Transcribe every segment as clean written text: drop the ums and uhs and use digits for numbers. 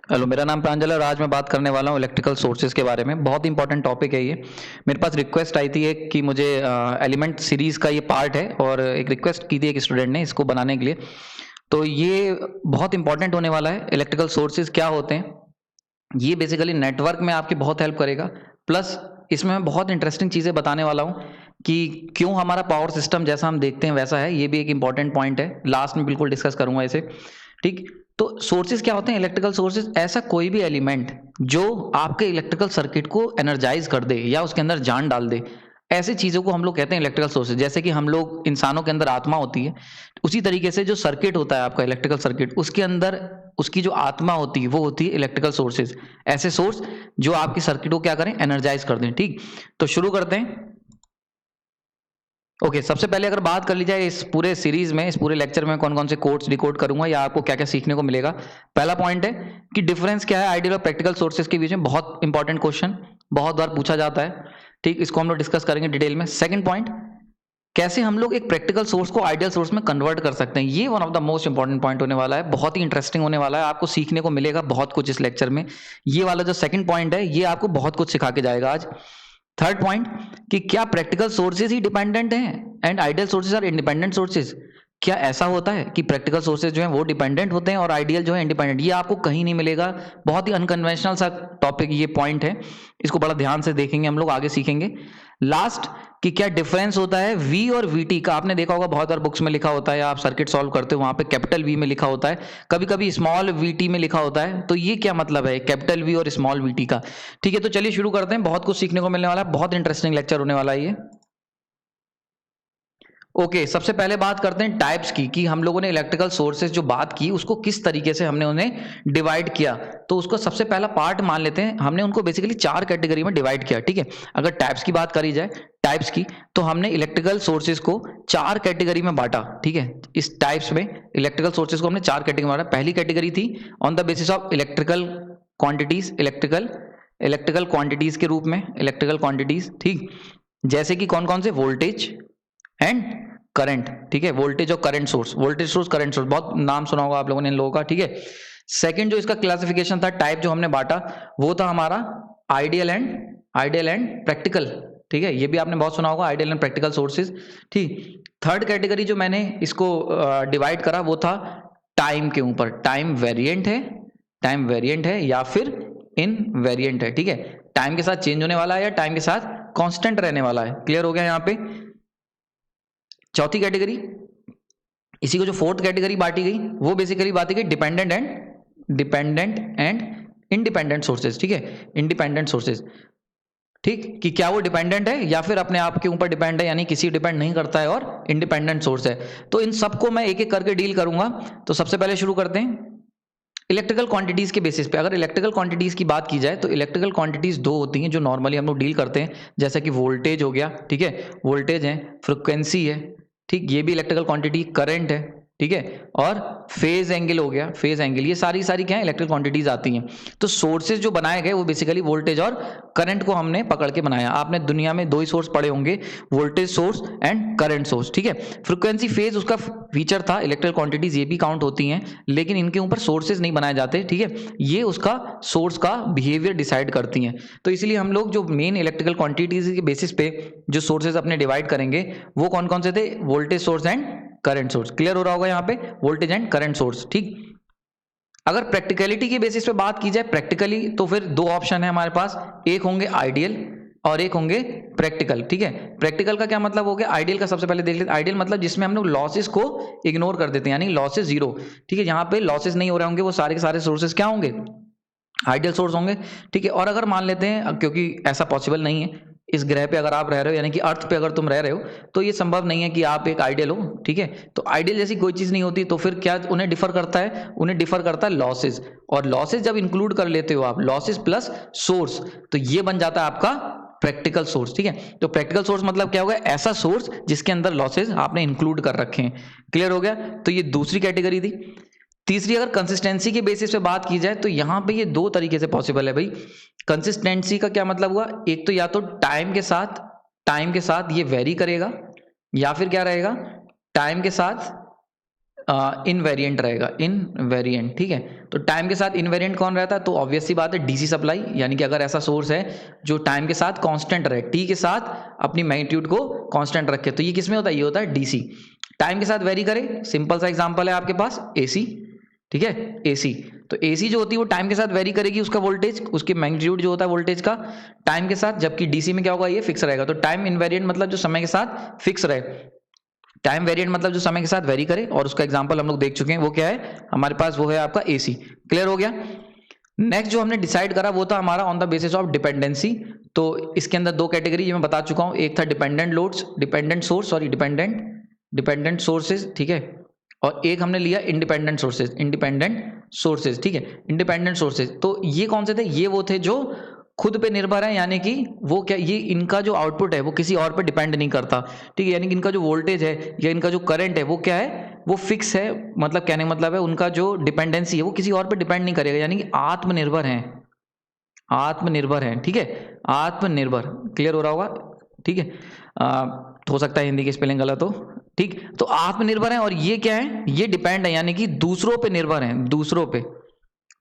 Hello, मेरा नाम प्रांजल है और आज मैं बात करने वाला हूँ इलेक्ट्रिकल सोर्सेज के बारे में। बहुत इंपॉर्टेंट टॉपिक है ये। मेरे पास रिक्वेस्ट आई थी एक कि मुझे एलिमेंट सीरीज़ का ये पार्ट है और एक रिक्वेस्ट की थी एक स्टूडेंट ने इसको बनाने के लिए। तो ये बहुत इंपॉर्टेंट होने वाला है। इलेक्ट्रिकल सोर्सेज क्या होते हैं, ये बेसिकली नेटवर्क में आपकी बहुत हेल्प करेगा। प्लस इसमें मैं बहुत इंटरेस्टिंग चीज़ें बताने वाला हूँ कि क्यों हमारा पावर सिस्टम जैसा हम देखते हैं वैसा है। ये भी एक इंपॉर्टेंट पॉइंट है, लास्ट में बिल्कुल डिस्कस करूंगा इसे। ठीक, तो सोर्सेज क्या होते हैं? इलेक्ट्रिकल सोर्सेज ऐसा कोई भी एलिमेंट जो आपके इलेक्ट्रिकल सर्किट को एनर्जाइज कर दे या उसके अंदर जान डाल दे, ऐसी चीज़ों को हम लोग कहते हैं इलेक्ट्रिकल सोर्सेज। जैसे कि हम लोग इंसानों के अंदर आत्मा होती है, उसी तरीके से जो सर्किट होता है आपका इलेक्ट्रिकल सर्किट, उसके अंदर उसकी जो आत्मा होती है वो होती है इलेक्ट्रिकल सोर्सेज। ऐसे सोर्स जो आपकी सर्किट को क्या करें, एनर्जाइज कर दें। ठीक, तो शुरू करते हैं। ओके, सबसे पहले अगर बात कर ली जाए इस पूरे सीरीज में, इस पूरे लेक्चर में कौन कौन से कोड्स डिकोड करूंगा या आपको क्या क्या सीखने को मिलेगा। पहला पॉइंट है कि डिफरेंस क्या है आइडियल और प्रैक्टिकल सोर्सेज के बीच में। बहुत इंपॉर्टेंट क्वेश्चन, बहुत बार पूछा जाता है। ठीक, इसको हम लोग डिस्कस करेंगे डिटेल में। सेकंड पॉइंट, कैसे हम लोग एक प्रैक्टिकल सोर्स को आइडियल सोर्स में कन्वर्ट कर सकते हैं। ये one of the most important point होने वाला है, बहुत ही इंटरेस्टिंग होने वाला है। आपको सीखने को मिलेगा बहुत कुछ इस लेक्चर में। ये वाला जो सेकंड पॉइंट है ये आपको बहुत कुछ सिखा के जाएगा आज। थर्ड पॉइंट, कि क्या प्रैक्टिकल सोर्सेज ही डिपेंडेंट हैं and ideal sources are independent sources. क्या ऐसा होता है कि प्रैक्टिकल सोर्सेज जो हैं वो डिपेंडेंट होते हैं और आइडियल जो है इंडिपेंडेंट? ये आपको कहीं नहीं मिलेगा। बहुत ही अनकन्वेंशनल सा टॉपिक ये पॉइंट है, इसको बड़ा ध्यान से देखेंगे हम लोग, आगे सीखेंगे। लास्ट, कि क्या डिफरेंस होता है V और VT का। आपने देखा होगा बहुत बार बुक्स में लिखा होता है, आप सर्किट सॉल्व करते हो वहां पे कैपिटल V में लिखा होता है, कभी कभी स्मॉल VT में लिखा होता है। तो ये क्या मतलब है कैपिटल V और स्मॉल VT का? ठीक है, तो चलिए शुरू करते हैं। बहुत कुछ सीखने को मिलने वाला है, बहुत इंटरेस्टिंग लेक्चर होने वाला है ये। ओके, सबसे पहले बात करते हैं टाइप्स की, कि हम लोगों ने इलेक्ट्रिकल सोर्सेज जो बात की उसको किस तरीके से हमने उन्हें डिवाइड किया। तो उसको सबसे पहला पार्ट मान लेते हैं। हमने उनको बेसिकली 4 कैटेगरी में डिवाइड किया। ठीक है, अगर टाइप्स की बात करी जाए, टाइप्स की, तो हमने इलेक्ट्रिकल सोर्सेज को 4 कैटेगरी में बांटा। ठीक है, इस टाइप्स में इलेक्ट्रिकल सोर्सेज को हमने 4 कैटेगरी में बांटा। पहली कैटेगरी थी on the basis of electrical quantities, electrical quantities के रूप में, इलेक्ट्रिकल क्वांटिटीज। ठीक, जैसे कि कौन कौन से? Voltage and current. ठीक है, वोल्टेज और current source, voltage source, current source, बहुत नाम सुना होगा आप लोगों ने इन लोगों का। ठीक है, सेकंड जो इसका क्लासिफिकेशन था, टाइप जो हमने बांटा, वो था हमारा आइडियल एंड प्रैक्टिकल। ठीक है, ये भी आपने बहुत सुना होगा, आइडियल एंड प्रैक्टिकल सोर्सेज। ठीक, थर्ड कैटेगरी जो मैंने इसको डिवाइड करा वो था टाइम के ऊपर। टाइम वेरिएंट है या फिर इनवेरिएंट है। ठीक है, टाइम के साथ चेंज होने वाला है या टाइम के साथ कांस्टेंट रहने वाला है। क्लियर हो गया यहाँ पे? चौथी कैटेगरी, इसी को जो फोर्थ कैटेगरी बांटी गई वो बेसिकली बांटी गई डिपेंडेंट एंड इंडिपेंडेंट सोर्सेज। ठीक है, इंडिपेंडेंट सोर्सेज। ठीक, कि क्या वो डिपेंडेंट है या फिर अपने आप के ऊपर डिपेंड है, यानी किसी डिपेंड नहीं करता है, और इंडिपेंडेंट सोर्स है। तो इन सबको मैं एक एक करके डील करूंगा। तो सबसे पहले शुरू करते हैं इलेक्ट्रिकल क्वांटिटीज के बेसिस पे। अगर इलेक्ट्रिकल क्वांटिटीज की बात की जाए तो इलेक्ट्रिकल क्वांटिटीज दो होती हैं जो नॉर्मली हम लोग डील करते हैं, जैसे कि वोल्टेज हो गया। ठीक है, वोल्टेज है, फ्रिक्वेंसी है। ठीक, ये भी इलेक्ट्रिकल क्वांटिटी, करंट है। ठीक है, और फेज एंगल हो गया, फेज एंगल, ये सारी क्या है, इलेक्ट्रिकल क्वांटिटीज आती हैं। तो सोर्सेज जो बनाए गए वो बेसिकली वोल्टेज और करंट को हमने पकड़ के बनाया। आपने दुनिया में 2 ही सोर्स पढ़े होंगे, voltage source and current source. ठीक है, फ्रिक्वेंसी फेज उसका फीचर था, इलेक्ट्रिकल क्वांटिटीज ये भी काउंट होती हैं, लेकिन इनके ऊपर सोर्सेज नहीं बनाए जाते। ठीक है, ये उसका सोर्स का बिहेवियर डिसाइड करती हैं। तो इसलिए हम लोग जो मेन इलेक्ट्रिकल क्वांटिटीज के बेसिस पे जो सोर्सेज अपने डिवाइड करेंगे वो कौन कौन से थे? Voltage source and current source. Clear हो रहा होगा यहाँ पे, वोल्टेज एंड करंट सोर्स। ठीक, अगर प्रैक्टिकलिटी के बेसिस पे बात की जाए, प्रैक्टिकली, तो फिर 2 ऑप्शन है हमारे पास, एक होंगे आइडियल और एक होंगे प्रैक्टिकल। ठीक है, प्रैक्टिकल का क्या मतलब हो गया? आइडियल का सबसे पहले देख लेते हैं। आइडियल मतलब जिसमें हम लोग लॉसेस को इग्नोर कर देते हैं, यानी लॉसेस जीरो। ठीक है, यहाँ पे लॉसेस नहीं हो रहे होंगे, वो सारे के सारे सोर्सेस क्या होंगे? आइडियल सोर्स होंगे। ठीक है, और अगर मान लेते हैं, क्योंकि ऐसा पॉसिबल नहीं है इस ग्रह पे अगर आप रह रहे हो, यानी कि अर्थ पे अगर तुम रह रहे हो, तो ये संभव नहीं है कि आप एक आइडियल हो। ठीक है, तो आइडियल जैसी कोई चीज नहीं होती, तो फिर क्या उन्हें डिफर करता है? उन्हें डिफर करता है लॉसेस। और लॉसेस जब इंक्लूड कर लेते हो आप, लॉसेस प्लस सोर्स, तो ये बन जाता है आपका प्रैक्टिकल सोर्स। ठीक है, तो प्रैक्टिकल सोर्स मतलब क्या होगा? ऐसा सोर्स जिसके अंदर लॉसेस आपने इंक्लूड कर रखे हैं। क्लियर हो गया? तो ये दूसरी कैटेगरी थी। तीसरी, अगर कंसिस्टेंसी के बेसिस पे बात की जाए तो यहां पे ये 2 तरीके से पॉसिबल है भाई। कंसिस्टेंसी का क्या मतलब हुआ? एक तो या तो टाइम के साथ ये वेरी करेगा, या फिर क्या रहेगा, टाइम के साथ इनवेरिएंट रहेगा, इनवेरिएंट, ठीक है। तो टाइम के साथ इनवेरिएंट कौन रहता है, तो ऑब्वियस सी बात है डीसी सप्लाई, यानी कि अगर ऐसा सोर्स है जो टाइम के साथ कांस्टेंट रहे, टी के साथ अपनी मैग्नीट्यूड को कांस्टेंट रखे, तो ये किसमें होता है, ये होता है डीसी। टाइम के साथ वेरी करे, सिंपल सा एग्जांपल है आपके पास एसी, ठीक है, एसी। तो एसी जो होती है वो टाइम के साथ वेरी करेगी, उसका वोल्टेज, उसकी मैग्नीट्यूड जो होता है वोल्टेज का टाइम के साथ, जबकि डीसी में क्या होगा, ये फिक्स रहेगा। तो टाइम इनवेरिएंट मतलब जो समय के साथ फिक्स रहे, टाइम वेरिएंट मतलब जो समय के साथ वेरी करे, और उसका एग्जांपल हम लोग देख चुके हैं, वो क्या है हमारे पास, वो है आपका एसी। क्लियर हो गया। नेक्स्ट जो हमने डिसाइड करा वो था हमारा on the basis of dependency. तो इसके अंदर दो कैटेगरी ये मैं बता चुका हूं, एक था dependent loads, dependent source, sorry dependent sources, ठीक है, और एक हमने लिया इंडिपेंडेंट सोर्सेज, ठीक है, इंडिपेंडेंट सोर्सेज। तो ये कौन से थे, ये वो थे जो खुद पे निर्भर है, यानी कि वो क्या, ये इनका जो आउटपुट है वो किसी और पे डिपेंड नहीं करता, ठीक है, यानी कि इनका जो वोल्टेज है या इनका जो करंट है वो क्या है, वो फिक्स है, मतलब कहने का मतलब है उनका जो डिपेंडेंसी है वो किसी और पे डिपेंड नहीं करेगा, यानी कि आत्मनिर्भर है, ठीक है, आत्मनिर्भर। क्लियर हो रहा होगा, ठीक है। हो सकता है हिंदी की स्पेलिंग गलत हो, ठीक। तो आत्मनिर्भर है, और ये क्या है, ये डिपेंड है, यानी कि दूसरों पे निर्भर है,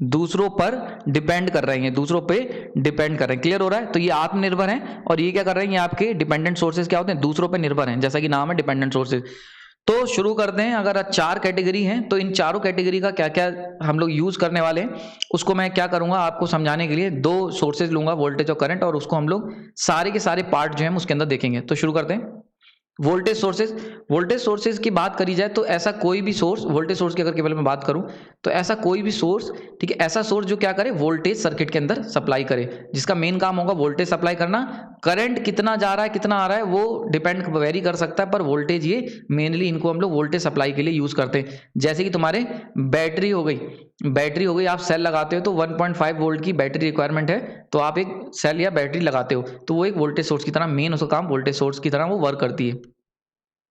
दूसरों पर डिपेंड कर रहे हैं, दूसरों पे डिपेंड कर रहे हैं। क्लियर हो रहा है। तो ये आत्मनिर्भर हैं, और ये क्या कर रहे हैं, ये आपके डिपेंडेंट सोर्सेज क्या होते हैं, दूसरों पे निर्भर हैं, जैसा कि नाम है डिपेंडेंट सोर्सेज। तो शुरू करते हैं। अगर 4 कैटेगरी हैं तो इन चारों कैटेगरी का क्या क्या हम लोग यूज करने वाले हैं, उसको मैं क्या करूंगा आपको समझाने के लिए 2 सोर्सेज लूंगा, वोल्टेज और करंट, और उसको हम लोग सारे के सारे पार्ट जो है उसके अंदर देखेंगे। तो शुरू करते हैं। वोल्टेज सोर्सेज की बात करी जाए तो ऐसा कोई भी सोर्स, वोल्टेज सोर्स की अगर केवल मैं बात करूं तो ऐसा कोई भी सोर्स, ठीक है, ऐसा सोर्स जो क्या करे, वोल्टेज सर्किट के अंदर सप्लाई करे, जिसका मेन काम होगा वोल्टेज सप्लाई करना। करंट कितना जा रहा है कितना आ रहा है वो डिपेंड वेरी कर सकता है, पर वोल्टेज ये मेनली इनको हम लोग वोल्टेज सप्लाई के लिए यूज करते हैं। जैसे कि तुम्हारे बैटरी हो गई, आप सेल लगाते हो तो 1.5 वोल्ट की बैटरी रिक्वायरमेंट है, तो आप एक सेल या बैटरी लगाते हो, तो वो एक वोल्टेज सोर्स की तरह, मेन उसका काम वोल्टेज सोर्स की तरह वो वर्क करती है।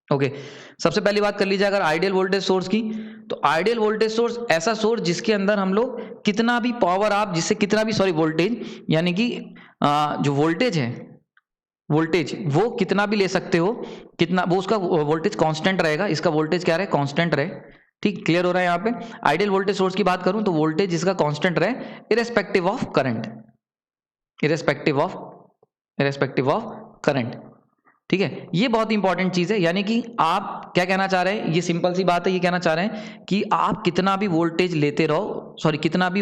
ओके, सबसे पहली बात कर लीजिए अगर आइडियल वोल्टेज सोर्स की, तो आइडियल वोल्टेज सोर्स ऐसा सोर्स जिसके अंदर हम लोग कितना भी पावर, आप जिससे कितना भी, सॉरी वोल्टेज, यानी कि जो वोल्टेज है, वोल्टेज वो कितना भी ले सकते हो, कितना वो उसका वोल्टेज कांस्टेंट रहेगा, इसका वोल्टेज क्या रहे, कांस्टेंट रहे। ठीक, क्लियर हो रहा है। यहाँ पे आइडियल वोल्टेज सोर्स की बात करूं तो वोल्टेज इसका कांस्टेंट रहे irrespective of current, irrespective of current. ठीक है, ये बहुत इंपॉर्टेंट चीज है, यानी कि आप क्या कहना चाह रहे हैं, ये सिंपल सी बात है, ये कहना चाह रहे हैं कि आप कितना भी वोल्टेज लेते रहो, सॉरी कितना भी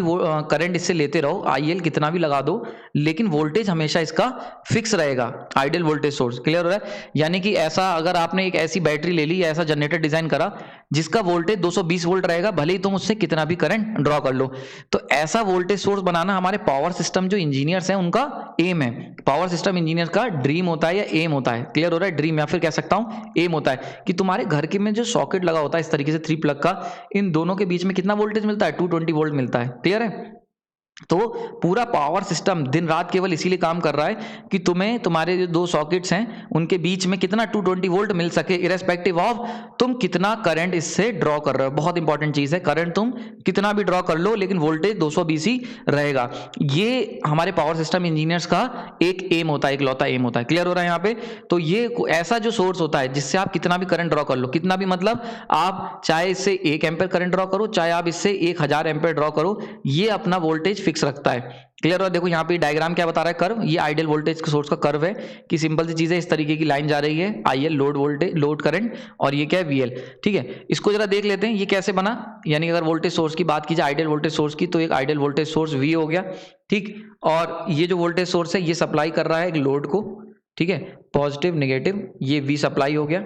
करंट इससे लेते रहो, आईएल कितना भी लगा दो, लेकिन वोल्टेज हमेशा इसका फिक्स रहेगा, आइडियल वोल्टेज सोर्स। क्लियर हो रहा है। यानी कि ऐसा अगर आपने एक ऐसी बैटरी ले ली या ऐसा जनरेटर डिजाइन करा जिसका वोल्टेज 220 वोल्ट रहेगा, भले ही तुम उससे कितना भी करंट ड्रॉ कर लो, तो ऐसा वोल्टेज सोर्स बनाना हमारे पावर सिस्टम जो इंजीनियर्स हैं उनका एम है, पावर सिस्टम इंजीनियर का ड्रीम होता है या एम होता है। क्लियर हो रहा है, ड्रीम या फिर कह सकता हूं एम होता है कि तुम्हारे घर के में जो सॉकेट लगा होता है इस तरीके से 3 प्लग का, इन दोनों के बीच में कितना वोल्टेज मिलता है, 220 वोल्ट मिलता है। क्लियर है। तो पूरा पावर सिस्टम दिन रात केवल इसीलिए काम कर रहा है कि तुम्हें तुम्हारे जो 2 सॉकेट्स हैं उनके बीच में कितना 220 वोल्ट मिल सके, इरेस्पेक्टिव ऑफ तुम कितना करंट इससे ड्रॉ कर रहे हो। बहुत इंपॉर्टेंट चीज है, करंट तुम कितना भी ड्रॉ कर लो लेकिन वोल्टेज 220 ही रहेगा। ये हमारे पावर सिस्टम इंजीनियर्स का एक एम होता है, एक लौता एम होता है। क्लियर हो रहा है यहाँ पे। तो ये ऐसा जो सोर्स होता है जिससे आप कितना भी करंट ड्रॉ कर लो, कितना भी मतलब आप चाहे इससे 1 एम्पेयर करंट ड्रॉ करो, चाहे आप इससे 1000 एम्पेयर ड्रॉ करो, ये अपना वोल्टेज फिक्स रखता है। क्लियर हो। देखो यहाँ पे डायग्राम क्या बता रहा है, कर्व, ये आइडियल वोल्टेज सोर्स का कर्व है कि सिंपल सी चीज है, इस तरीके की लाइन जा रही है, IL load voltage, load current, और ये क्या है वीएल। ठीक है, इसको जरा देख लेते हैं ये कैसे बना। यानी अगर वोल्टेज सोर्स की बात की जाए, आइडियल वोल्टेज सोर्स की, तो एक आइडियल वोल्टेज सोर्स वी हो गया। ठीक, और ये जो वोल्टेज सोर्स है ये सप्लाई कर रहा है एक लोड को। ठीक है, पॉजिटिव नेगेटिव, ये वी सप्लाई हो गया।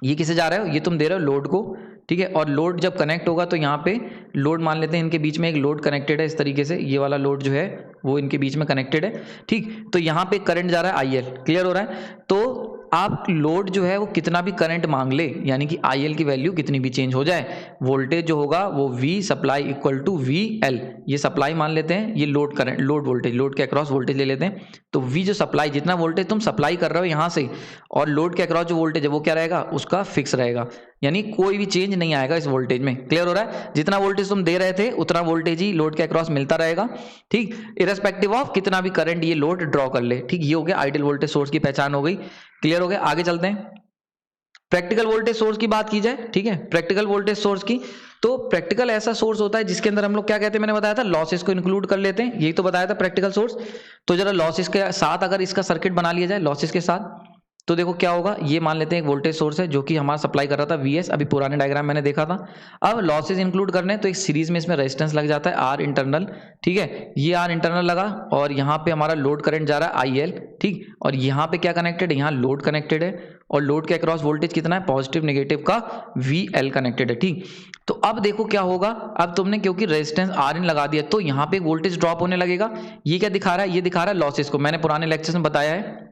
ये किसे जा रहा है, ये तुम दे रहे हो लोड को। ठीक है, और लोड जब कनेक्ट होगा तो यहाँ पे लोड मान लेते हैं, इनके बीच में एक लोड कनेक्टेड है इस तरीके से, ये वाला लोड जो है वो इनके बीच में कनेक्टेड है। ठीक, तो यहाँ पे करंट जा रहा है आईएल। क्लियर हो रहा है। तो आप लोड जो है वो कितना भी करंट मांग ले, यानी कि आईएल की वैल्यू कितनी भी चेंज हो जाए, वोल्टेज जो होगा वो V supply equal to V L, ये सप्लाई मान लेते हैं, ये load current, load voltage, load के अक्रॉस वोल्टेज ले लेते हैं। तो वी जो सप्लाई, जितना वोल्टेज तुम सप्लाई कर रहे हो यहाँ से, और लोड के अक्रॉस जो वोल्टेज है वो क्या रहेगा, उसका फिक्स रहेगा, यानी कोई भी चेंज नहीं आएगा इस वोल्टेज में। क्लियर हो रहा है। जितना वोल्टेज तुम दे रहे थे उतना वोल्टेज ही लोड के अक्रॉस मिलता रहेगा। ठीक, इरेस्पेक्टिव ऑफ कितना भी करंट ये लोड ड्रॉ कर ले। ठीक, ये हो गया आइडियल वोल्टेज सोर्स की पहचान हो गई। क्लियर हो गया। आगे चलते हैं। प्रैक्टिकल वोल्टेज सोर्स की बात की जाए, ठीक है, प्रैक्टिकल वोल्टेज सोर्स की, तो प्रैक्टिकल ऐसा सोर्स होता है जिसके अंदर हम लोग क्या कहते हैं, मैंने बताया था लॉसेस को इंक्लूड कर लेते हैं, यही तो बताया था प्रैक्टिकल सोर्स। तो जरा लॉसेस के साथ अगर इसका सर्किट बना लिया जाए लॉसेस के साथ, तो देखो क्या होगा, ये मान लेते हैं एक वोल्टेज सोर्स है जो कि हमारा सप्लाई कर रहा था Vs, अभी पुराने डायग्राम मैंने देखा था। अब लॉसेस इंक्लूड करने तो एक सीरीज में इसमें रेजिस्टेंस लग जाता है आर इंटरनल, ठीक है, ये आर इंटरनल लगा और यहाँ पे हमारा लोड करंट जा रहा है IL, ठीक, और यहाँ पे क्या कनेक्टेड है, यहाँ लोड कनेक्टेड है और लोड के अक्रॉस वोल्टेज कितना है, पॉजिटिव नेगेटिव का VL कनेक्टेड है, ठीक। तो अब देखो क्या होगा, अब तुमने क्योंकि रेजिस्टेंस Rin लगा दिया तो यहाँ पे वोल्टेज ड्रॉप होने लगेगा। ये क्या दिखा रहा है, ये दिखा रहा है लॉसेस को। मैंने पुराने लेक्चर में बताया है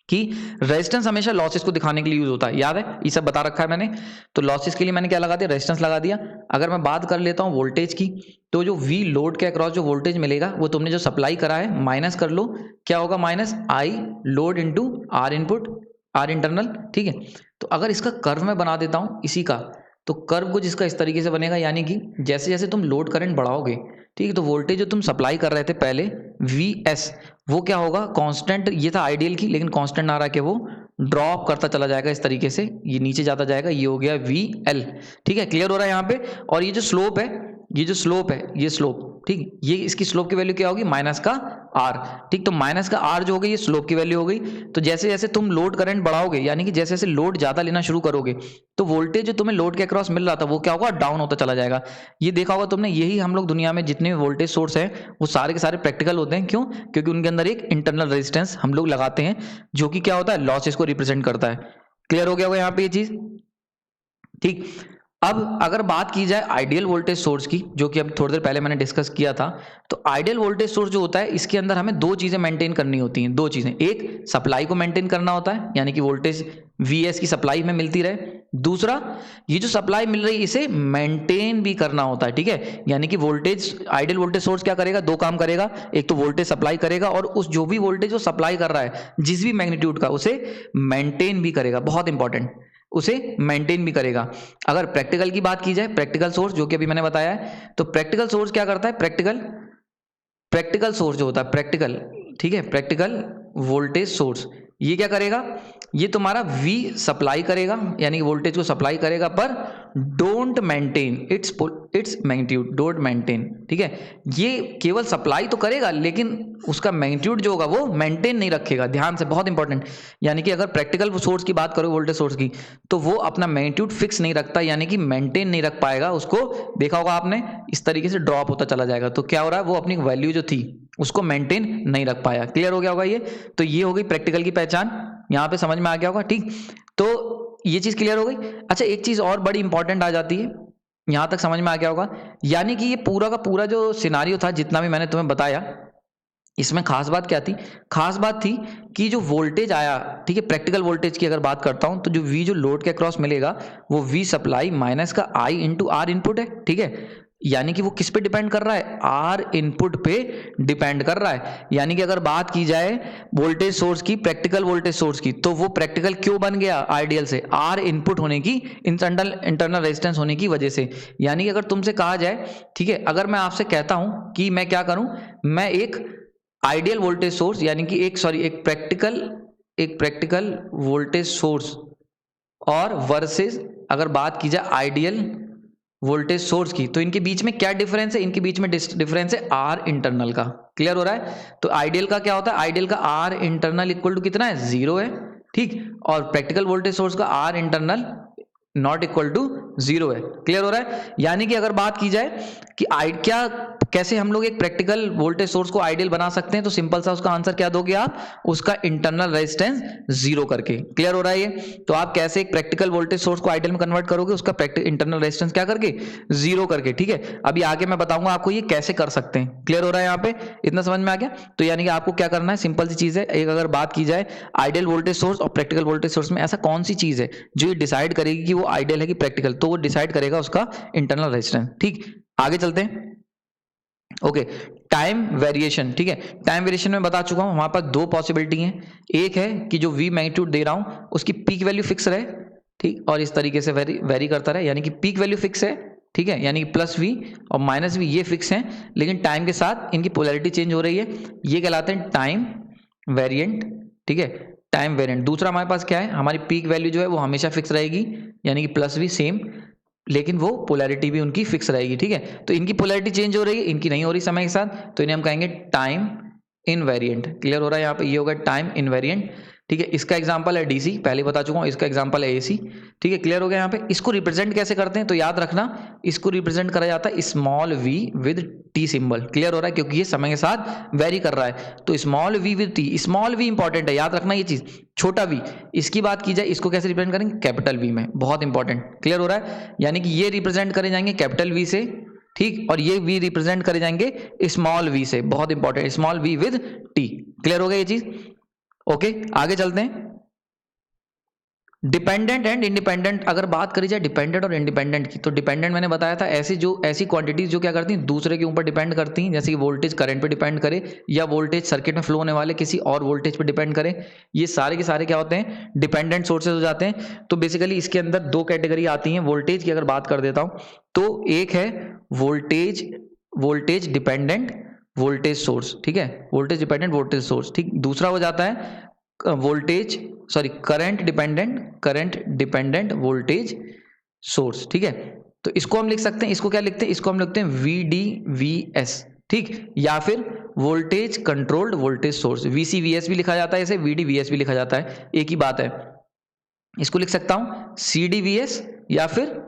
कि रेजिस्टेंस हमेशा लॉसेस को दिखाने के लिए यूज होता है, याद है, ये सब बता रखा है मैंने। तो लॉसेस के लिए मैंने क्या लगा दिया, रेजिस्टेंस लगा दिया। अगर मैं बात कर लेता हूँ वोल्टेज की, तो जो V लोड के अक्रॉस जो वोल्टेज मिलेगा वो तुमने जो सप्लाई करा है माइनस कर लो, क्या होगा, minus I load into R input, R internal, ठीक है। तो अगर इसका कर्व मैं बना देता हूँ इसी का, तो कर्व कुछ इसका इस तरीके से बनेगा, यानी कि जैसे जैसे तुम लोड करंट बढ़ाओगे, ठीक है, तो वोल्टेज जो तुम सप्लाई कर रहे थे पहले Vs, वो क्या होगा, कांस्टेंट, ये था आइडियल की, लेकिन कांस्टेंट आ रहा है कि वो ड्रॉप करता चला जाएगा इस तरीके से, ये नीचे जाता जाएगा, ये हो गया VL, ठीक है, क्लियर हो रहा है यहाँ पे। और ये जो स्लोप है, ये जो स्लोप है, ये स्लोप, ठीक, ये इसकी स्लोप की वैल्यू क्या होगी, माइनस का R, ठीक, तो माइनस का R जो हो गई ये स्लोप की वैल्यू हो गई। तो जैसे जैसे तुम लोड करंट बढ़ाओगे, यानी कि जैसे जैसे लोड ज्यादा लेना शुरू करोगे, तो वोल्टेज जो तुम्हें लोड के अक्रॉस मिल रहा था वो क्या होगा, डाउन होता चला जाएगा। ये देखा होगा तुमने, यही हम लोग दुनिया में जितने वोल्टेज सोर्स हैं वो सारे के सारे प्रैक्टिकल होते हैं। क्यों, क्योंकि उनके अंदर एक इंटरनल रेजिस्टेंस हम लोग लगाते हैं जो कि क्या होता है, लॉसेस को रिप्रेजेंट करता है। क्लियर हो गया होगा यहाँ पे ये चीज, ठीक। अब अगर बात की जाए आइडियल वोल्टेज सोर्स की, जो कि अब थोड़ी देर पहले मैंने डिस्कस किया था, तो आइडियल वोल्टेज सोर्स जो होता है इसके अंदर हमें दो चीजें मेंटेन करनी होती हैं, दो चीजें, एक सप्लाई को मेंटेन करना होता है, यानी कि वोल्टेज Vs की सप्लाई में मिलती रहे, दूसरा ये जो सप्लाई मिल रही है इसे मेंटेन भी करना होता है, ठीक है, यानी कि वोल्टेज, आइडियल वोल्टेज सोर्स क्या करेगा, दो काम करेगा, एक तो वोल्टेज सप्लाई करेगा और उस जो भी वोल्टेज वो सप्लाई कर रहा है जिस भी मैग्नीट्यूड का, उसे मेंटेन भी करेगा, बहुत इंपॉर्टेंट, उसे मेंटेन भी करेगा। अगर प्रैक्टिकल की बात की जाए, प्रैक्टिकल सोर्स जो कि अभी मैंने बताया है, तो प्रैक्टिकल सोर्स क्या करता है, प्रैक्टिकल सोर्स जो होता है प्रैक्टिकल, ठीक है, प्रैक्टिकल वोल्टेज सोर्स, ये क्या करेगा, ये तुम्हारा V सप्लाई करेगा, यानी कि वोल्टेज को सप्लाई करेगा, पर don't maintain its magnitude, don't maintain, ठीक है, ये केवल सप्लाई तो करेगा लेकिन उसका मैग्नीट्यूड जो होगा वो मेंटेन नहीं रखेगा, ध्यान से, बहुत इंपॉर्टेंट। यानी कि अगर प्रैक्टिकल सोर्स की बात करो, वोल्टेज सोर्स की, तो वो अपना मैग्नीट्यूड फिक्स नहीं रखता, यानी कि मेंटेन नहीं रख पाएगा, उसको देखा होगा आपने, इस तरीके से ड्रॉप होता चला जाएगा। तो क्या हो रहा है, वो अपनी वैल्यू जो थी उसको मेंटेन नहीं रख पाया। क्लियर हो गया होगा ये, तो ये हो गई प्रैक्टिकल की पहचान, यहाँ पे समझ में आ गया होगा, ठीक। तो ये चीज क्लियर हो गई। अच्छा, एक चीज और बड़ी इंपॉर्टेंट आ जाती है, यहां तक समझ में आ गया होगा, यानी कि ये पूरा का पूरा जो सिनारियो था जितना भी मैंने तुम्हें बताया, इसमें खास बात क्या थी, खास बात थी कि जो वोल्टेज आया, ठीक है, प्रैक्टिकल वोल्टेज की अगर बात करता हूं, तो जो V जो लोड के अक्रॉस मिलेगा वो V सप्लाई माइनस का I इंटू R इनपुट है, ठीक है, यानी कि वो किस पे डिपेंड कर रहा है, R इनपुट पे डिपेंड कर रहा है। यानी कि अगर बात की जाए वोल्टेज सोर्स की, प्रैक्टिकल वोल्टेज सोर्स की, तो वो प्रैक्टिकल क्यों बन गया आइडियल से, R इनपुट होने की, इंटरनल रेजिस्टेंस होने की वजह से। यानी कि अगर तुमसे कहा जाए, ठीक है, अगर मैं आपसे कहता हूं कि मैं क्या करूं, मैं एक आइडियल वोल्टेज सोर्स, यानी कि एक प्रैक्टिकल वोल्टेज सोर्स और वर्सेस अगर बात की जाए आइडियल वोल्टेज सोर्स की, तो इनके बीच में क्या डिफरेंस है, इनके बीच में डिफरेंस है आर इंटरनल का। क्लियर हो रहा है, तो आइडियल का क्या होता है, आइडियल का आर इंटरनल इक्वल टू कितना है, 0 है, ठीक, और प्रैक्टिकल वोल्टेज सोर्स का R internal not equal to 0 है। क्लियर हो रहा है, यानी कि अगर बात की जाए कि क्या कैसे हम लोग एक प्रैक्टिकल वोल्टेज सोर्स को आइडियल बना सकते हैं, तो सिंपल सा उसका आंसर क्या दोगे आप, उसका इंटरनल रेजिस्टेंस 0 करके। क्लियर हो रहा है ये, तो आप कैसे एक प्रैक्टिकल वोल्टेज सोर्स को आइडियल में कन्वर्ट करोगे, उसका इंटरनल रेजिस्टेंस क्या करके, 0 करके, ठीक है। अभी आगे मैं बताऊंगा आपको ये कैसे कर सकते हैं। क्लियर हो रहा है यहाँ पे, इतना समझ में आ गया। तो यानी कि आपको क्या करना है, सिंपल सी चीज है, एक अगर बात की जाए आइडियल वोल्टेज सोर्स और प्रैक्टिकल वोल्टेज सोर्स में ऐसा कौन सी चीज है जो ये डिसाइड करेगी कि वो आइडियल है कि प्रैक्टिकल, तो वो डिसाइड करेगा उसका इंटरनल रेजिस्टेंस। ठीक, आगे चलते हैं। ओके, टाइम वेरिएशन, ठीक है, टाइम वेरिएशन में बता चुका हूं, हमारे पास दो पॉसिबिलिटी हैं। एक है कि जो V मैग्नीट्यूड दे रहा हूं उसकी पीक वैल्यू फिक्स रहे, ठीक, और इस तरीके से वेरी करता रहे, यानी कि पीक वैल्यू फिक्स है, ठीक है, यानी कि प्लस V और माइनस V ये फिक्स हैं, लेकिन टाइम के साथ इनकी पोलैरिटी चेंज हो रही है, ये कहलाते हैं टाइम वेरिएंट, ठीक है, टाइम वेरिएंट। दूसरा हमारे पास क्या है, हमारी पीक वैल्यू जो है वो हमेशा फिक्स रहेगी, यानी कि प्लस भी सेम, लेकिन वो पोलैरिटी भी उनकी फिक्स रहेगी, ठीक है। तो इनकी पोलैरिटी चेंज हो रही है, इनकी नहीं हो रही समय के साथ, तो इन्हें हम कहेंगे टाइम इनवेरिएंट। क्लियर हो रहा है यहाँ पे, ये होगा टाइम इनवेरिएंट, ठीक है। इसका एग्जांपल है डीसी, पहले बता चुका हूँ, इसका एग्जांपल है एसी, ठीक है। क्लियर हो गया यहाँ पे। इसको रिप्रेजेंट कैसे करते हैं, तो याद रखना, इसको रिप्रेजेंट करा जाता है small V with T symbol. Clear हो रहा है, क्योंकि ये समय के साथ वेरी कर रहा है, तो small V with T, small V important है, याद रखना ये चीज, छोटा वी। इसकी बात की जाए, इसको कैसे रिप्रेजेंट करेंगे, कैपिटल वी में, बहुत इंपॉर्टेंट। क्लियर हो रहा है, यानी कि ये रिप्रेजेंट करे जाएंगे कैपिटल वी से, ठीक, और ये वी रिप्रेजेंट करे जाएंगे स्मॉल वी से, बहुत important, small V with T. Clear हो गया ये चीज, ओके। आगे चलते हैं। डिपेंडेंट एंड इंडिपेंडेंट, अगर बात करी जाए डिपेंडेंट और इंडिपेंडेंट की, तो डिपेंडेंट मैंने बताया था ऐसी क्वांटिटीज जो क्या करती हैं, दूसरे के ऊपर डिपेंड करती हैं, जैसे कि वोल्टेज करंट पे डिपेंड करे, या वोल्टेज सर्किट में फ्लो होने वाले किसी और वोल्टेज पे डिपेंड करे, ये सारे के सारे क्या होते हैं, डिपेंडेंट सोर्सेज हो जाते हैं। तो बेसिकली इसके अंदर दो कैटेगरी आती हैं वोल्टेज की, अगर बात कर देता हूं तो एक है वोल्टेज डिपेंडेंट वोल्टेज सोर्स, ठीक है, वोल्टेज डिपेंडेंट वोल्टेज सोर्स, ठीक। दूसरा हो जाता है करंट डिपेंडेंट वोल्टेज सोर्स, ठीक है। तो इसको हम लिख सकते हैं, इसको क्या लिखते हैं, इसको हम लिखते हैं VDVS, ठीक, या फिर voltage controlled voltage source, VCVS भी लिखा जाता है, इसे VDVS भी लिखा जाता है, एक ही बात है। इसको लिख सकता हूं CDVS या फिर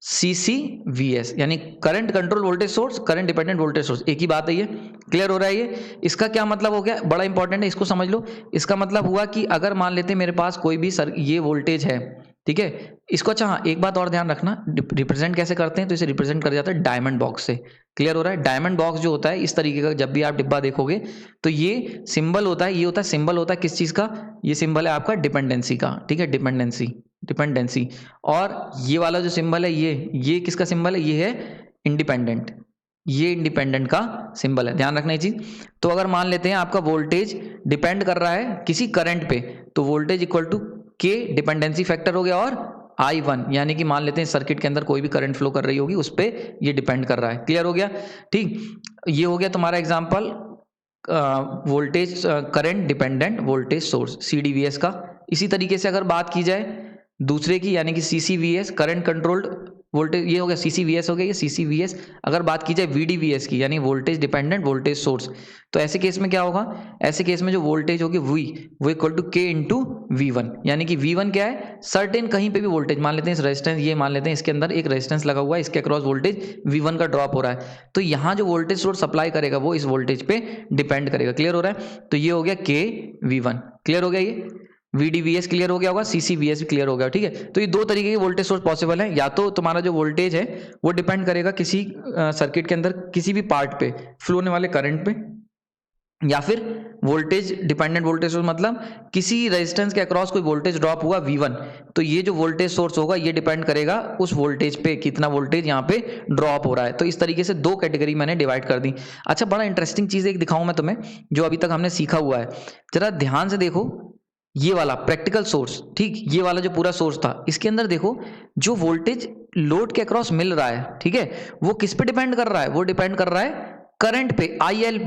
CCVS, यानी current control voltage source, current dependent voltage source, एक ही बात है ये। क्लियर हो रहा है ये। इसका क्या मतलब हो गया, बड़ा इंपॉर्टेंट है, इसको समझ लो। इसका मतलब हुआ कि अगर मान लेते हैं मेरे पास कोई भी ये वोल्टेज है, ठीक है, इसको, अच्छा हाँ, एक बात और ध्यान रखना, रिप्रेजेंट कैसे करते हैं, तो इसे रिप्रेजेंट कर जाता है डायमंड बॉक्स से। क्लियर हो रहा है, डायमंड बॉक्स जो होता है इस तरीके का, जब भी आप डिब्बा देखोगे तो ये सिंबल होता है, ये होता है सिंबल होता है किस चीज का, ये सिंबल है आपका डिपेंडेंसी का, ठीक है, डिपेंडेंसी। और ये वाला जो सिंबल है, ये किसका सिंबल है, ये है इंडिपेंडेंट, ये इंडिपेंडेंट का सिंबल है, ध्यान रखना ये चीज। तो अगर मान लेते हैं आपका वोल्टेज डिपेंड कर रहा है किसी करंट पे, तो वोल्टेज इक्वल टू के डिपेंडेंसी फैक्टर हो गया, और I1, यानी कि मान लेते हैं सर्किट के अंदर कोई भी करंट फ्लो कर रही होगी, उस पर ये डिपेंड कर रहा है। क्लियर हो गया, ठीक। ये हो गया तुम्हारा example voltage current dependent voltage source, CDVS का। इसी तरीके से अगर बात की जाए दूसरे की, यानी कि CCVS, करंट कंट्रोल्ड वोल्टेज, ये हो गया CCVS हो गया, ये CCVS। अगर बात की जाए VDVS की, यानी वोल्टेज डिपेंडेंट वोल्टेज सोर्स, तो ऐसे केस में क्या होगा, ऐसे केस में जो वोल्टेज होगी वो equal to K into V1, यानी कि V1 क्या है, सर्टेन कहीं पे भी वोल्टेज, मान लेते हैं इस रेजिस्टेंस, ये मान लेते हैं इसके अंदर एक रेजिस्टेंस लगा हुआ है, इसके अक्रॉस वोल्टेज V1 का ड्रॉप हो रहा है, तो यहाँ जो वोल्टेज सोर्स सप्लाई करेगा वो इस वोल्टेज पे डिपेंड करेगा। क्लियर हो रहा है, तो ये हो गया K V1। क्लियर हो गया, ये VDVS क्लियर हो गया होगा, CCVS भी क्लियर हो गया, ठीक है। तो ये दो तरीके के वोल्टेज सोर्स पॉसिबल है, या तो तुम्हारा जो वोल्टेज है वो डिपेंड करेगा किसी सर्किट के अंदर किसी भी पार्ट पे फ्लो होने वाले करंट पे, या फिर वोल्टेज डिपेंडेंट वोल्टेज सोर्स मतलब किसी रेजिस्टेंस के अक्रॉस कोई वोल्टेज ड्रॉप हुआ V1, तो ये जो वोल्टेज सोर्स होगा ये डिपेंड करेगा उस वोल्टेज पे, कितना वोल्टेज यहाँ पे ड्रॉप हो रहा है। तो इस तरीके से दो कैटेगरी मैंने डिवाइड कर दी। अच्छा, बड़ा इंटरेस्टिंग चीज एक दिखाऊं मैं तुम्हें, जो अभी तक हमने सीखा हुआ है, जरा ध्यान से देखो। ये वाला प्रैक्टिकल सोर्स, ठीक, ये वाला जो पूरा सोर्स था, इसके अंदर देखो जो वोल्टेज लोड के अक्रॉस मिल रहा है, ठीक है, वो किस पे डिपेंड कर रहा है, वो डिपेंड कर रहा है करंट पे, IL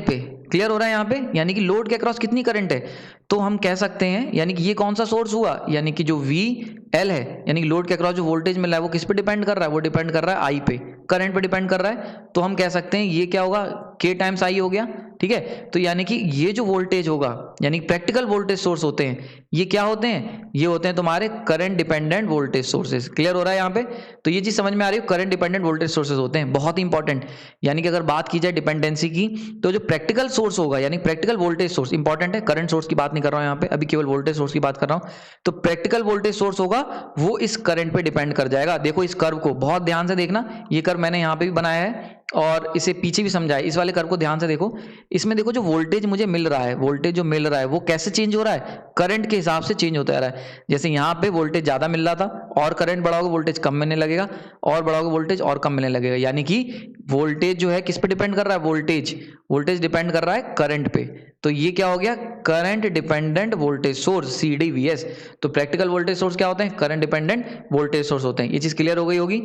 पे। क्लियर हो रहा है यहाँ पे, यानी कि लोड के अक्रॉस कितनी करंट है, तो हम कह सकते हैं, यानी कि ये कौन सा सोर्स हुआ, यानी कि जो VL है, यानी कि लोड के अक्रॉस जो वोल्टेज मिल रहा है वो किस पे डिपेंड कर रहा है, वो डिपेंड कर रहा है I पे, करंट पे डिपेंड कर रहा है। तो हम कह सकते हैं ये क्या होगा, K टाइम्स I हो गया, ठीक है। तो यानी कि ये जो वोल्टेज होगा, यानी प्रैक्टिकल वोल्टेज सोर्स होते हैं, ये क्या होते हैं, ये होते हैं तुम्हारे current dependent voltage sources. Clear हो रहा है यहाँ पे, तो ये चीज समझ में आ रही है, करंट डिपेंडेंट वोल्टेज सोर्सेज होते हैं, बहुत ही इंपॉर्टेंट। यानी कि अगर बात की जाए डिपेंडेंसी की, तो जो प्रैक्टिकल सोर्स होगा, यानी प्रैक्टिकल वोल्टेज सोर्स इंपॉर्टेंट है, करंट सोर्स की बात नहीं कर रहा हूं यहाँ पे, अभी केवल वोल्टेज सोर्स की बात कर रहा हूं। तो प्रैक्टिकल वोल्टेज सोर्स होगा वो इस करंट पे डिपेंड कर जाएगा। देखो इस कर्व को बहुत ध्यान से देखना, ये कर्व मैंने यहाँ पे भी बनाया है और इसे पीछे भी समझाया, इस वाले कर्व को ध्यान से देखो। इसमें देखो जो वोल्टेज मुझे मिल रहा है, वोल्टेज जो मिल रहा है वो कैसे चेंज हो रहा है, करंट के हिसाब से चेंज होता रहा है। जैसे यहाँ पे वोल्टेज ज्यादा मिल रहा था, और करंट बढ़ाओगे वोल्टेज कम मिलने लगेगा, और बढ़ाओगे वोल्टेज और कम मिलने लगेगा। यानी कि वोल्टेज जो है किस पे डिपेंड कर रहा है, वोल्टेज डिपेंड कर रहा है करंट पे। तो ये क्या हो गया, current dependent voltage source, CDVS। तो प्रैक्टिकल वोल्टेज सोर्स क्या होते हैं, करंट डिपेंडेंट वोल्टेज सोर्स होते हैं। ये चीज क्लियर हो गई होगी,